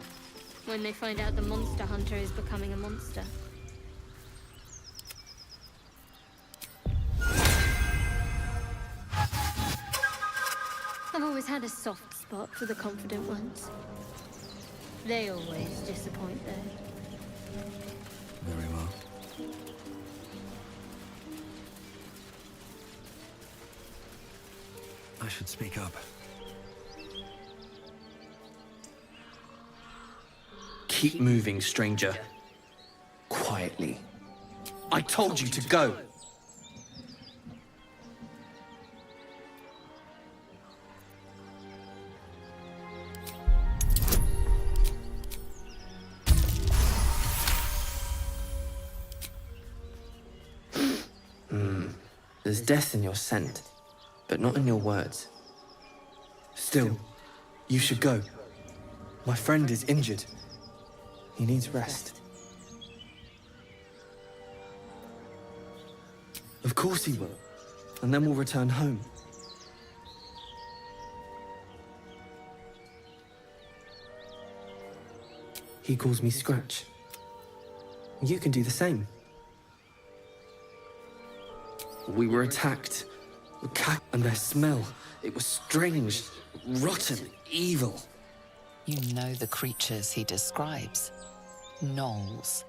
when they find out the monster hunter is becoming a monster. I've always had a soft spot for the confident ones. They always disappoint, though. Very well. I should speak up. Keep moving, stranger. Quietly. I told you to go! There's death in your scent, but not in your words. Still, you should go. My friend is injured. He needs rest. Of course he will. And then we'll return home. He calls me Scratch. You can do the same. We were attacked. The cat and their smell. It was strange, rotten, evil. You know the creatures he describes. Gnolls.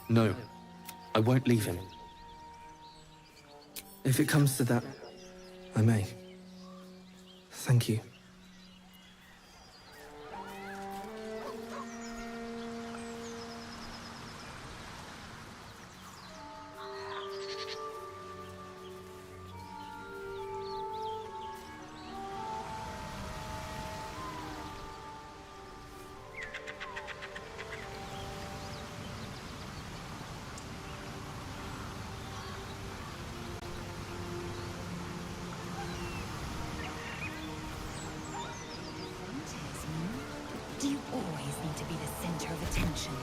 No, I won't leave him. If it comes to that, I may. Thank you. Do you always need to be the center of attention?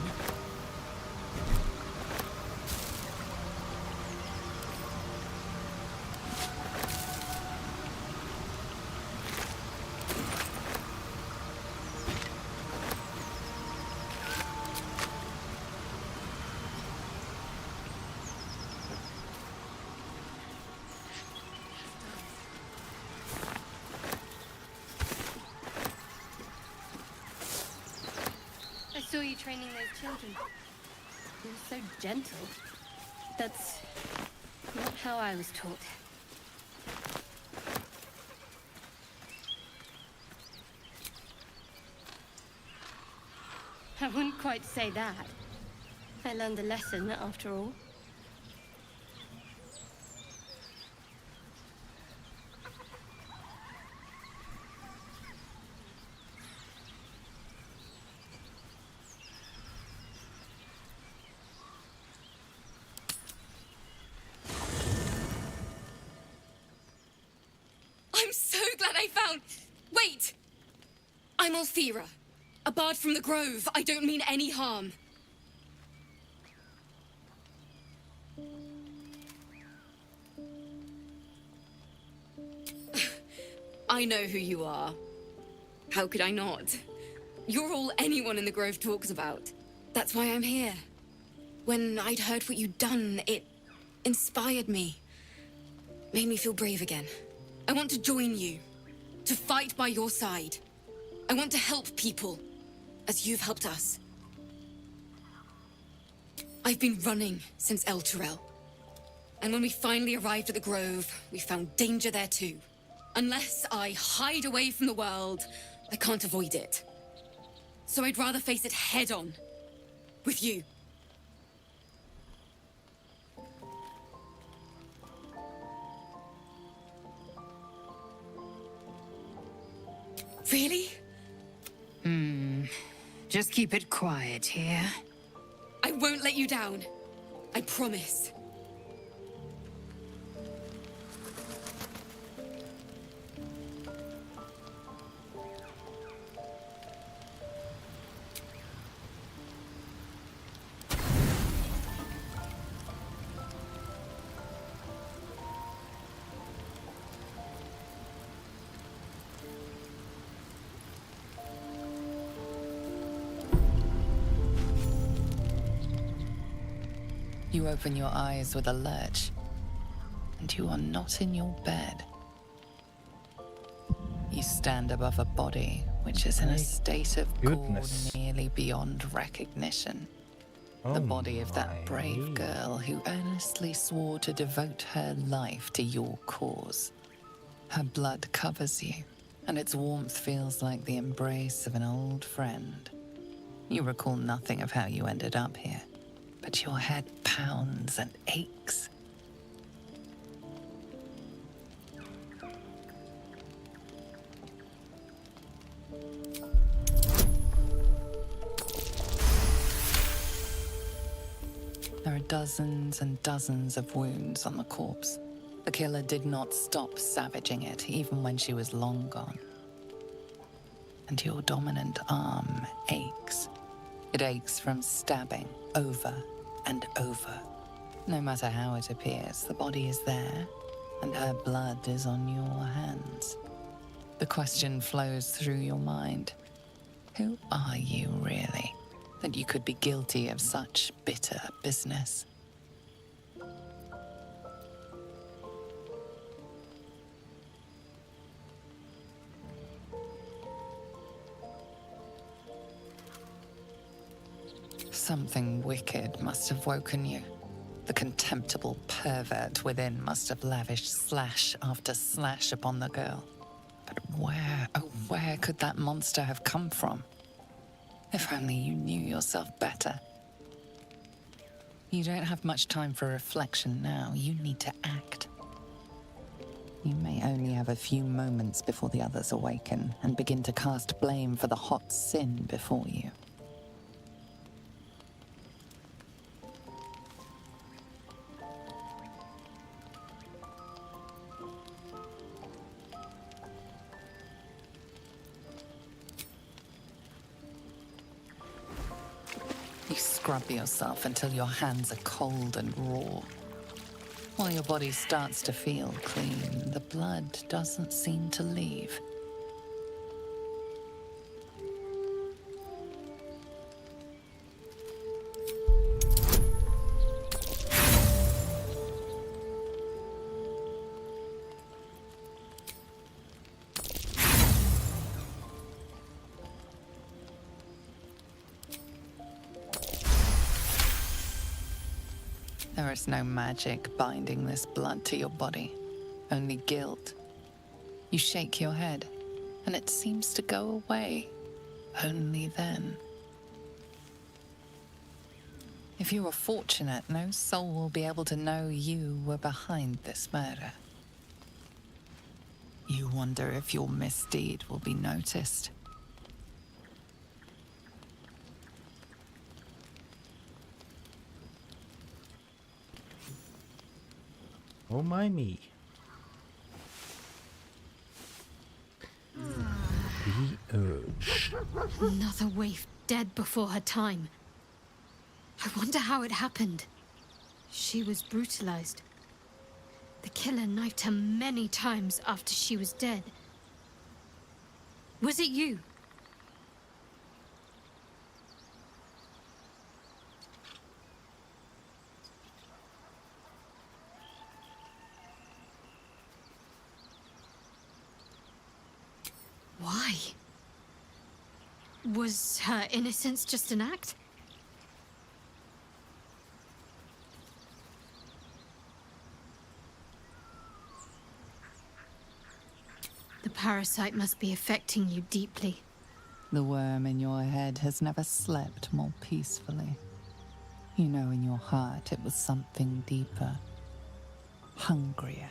I saw you training those children. You were so gentle. That's not how I was taught. I wouldn't quite say that. I learned a lesson, after all. I'm so glad I found... Wait! I'm Althera, a bard from the Grove. I don't mean any harm. I know who you are. How could I not? You're all anyone in the Grove talks about. That's why I'm here. When I'd heard what you'd done, it inspired me. Made me feel brave again. I want to join you, to fight by your side. I want to help people, as you've helped us. I've been running since El Turel. And when we finally arrived at the Grove, we found danger there too. Unless I hide away from the world, I can't avoid it. So I'd rather face it head on, with you. Really? Just keep it quiet here. I won't let you down. I promise. You open your eyes with a lurch, and you are not in your bed. You stand above a body which is in a state of gore nearly beyond recognition. The body of that brave girl who earnestly swore to devote her life to your cause. Her blood covers you, and its warmth feels like the embrace of an old friend. You recall nothing of how you ended up here, but your head pounds and aches. There are dozens and dozens of wounds on the corpse. The killer did not stop savaging it, even when she was long gone. And your dominant arm aches. It aches from stabbing over and over. No matter how it appears, the body is there, and her blood is on your hands. The question flows through your mind. Who are you, really, that you could be guilty of such bitter business? Something wicked must have woken you. The contemptible pervert within must have lavished slash after slash upon the girl. But where, oh where could that monster have come from? If only you knew yourself better. You don't have much time for reflection now. You need to act. You may only have a few moments before the others awaken and begin to cast blame for the hot sin before you. You scrub yourself until your hands are cold and raw. While your body starts to feel clean, the blood doesn't seem to leave. There is no magic binding this blood to your body, only guilt. You shake your head, and it seems to go away, only then. If you are fortunate, no soul will be able to know you were behind this murder. You wonder if your misdeed will be noticed. Oh my me. The urge. Another waif dead before her time. I wonder how it happened. She was brutalized. The killer knifed her many times after she was dead. Was it you? Why? Was her innocence just an act? The parasite must be affecting you deeply. The worm in your head has never slept more peacefully. You know in your heart it was something deeper, hungrier.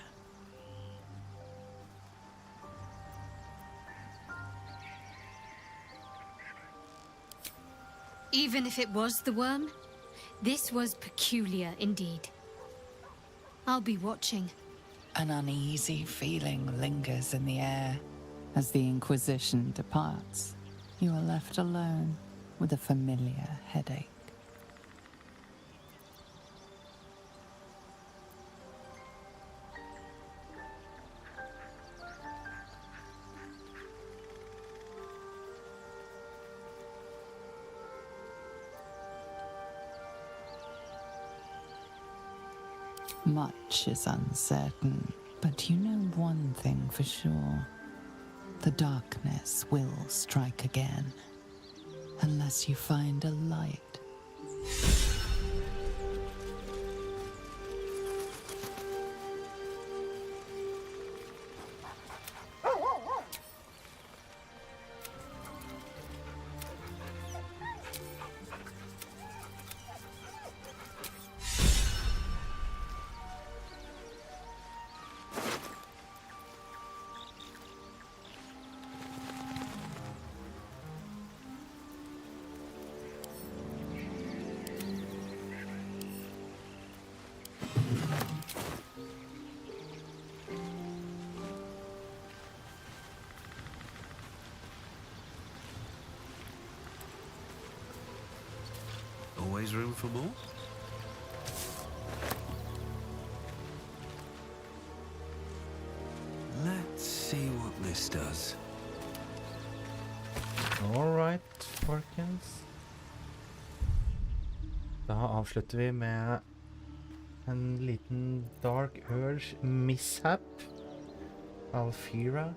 Even if it was the worm, this was peculiar indeed. I'll be watching. An uneasy feeling lingers in the air. As the Inquisition departs, you are left alone with a familiar headache. Much is uncertain, but you know one thing for sure. The darkness will strike again, unless you find a light. Always room for more? Let's see what this does. All right, folkens. Da avslutter vi med en liten Dark Urge mishap. Alfira.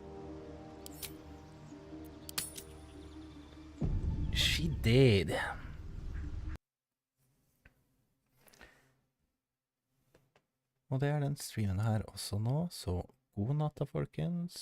She did. Og det er den streamen her også nå, så god natt da, folkens.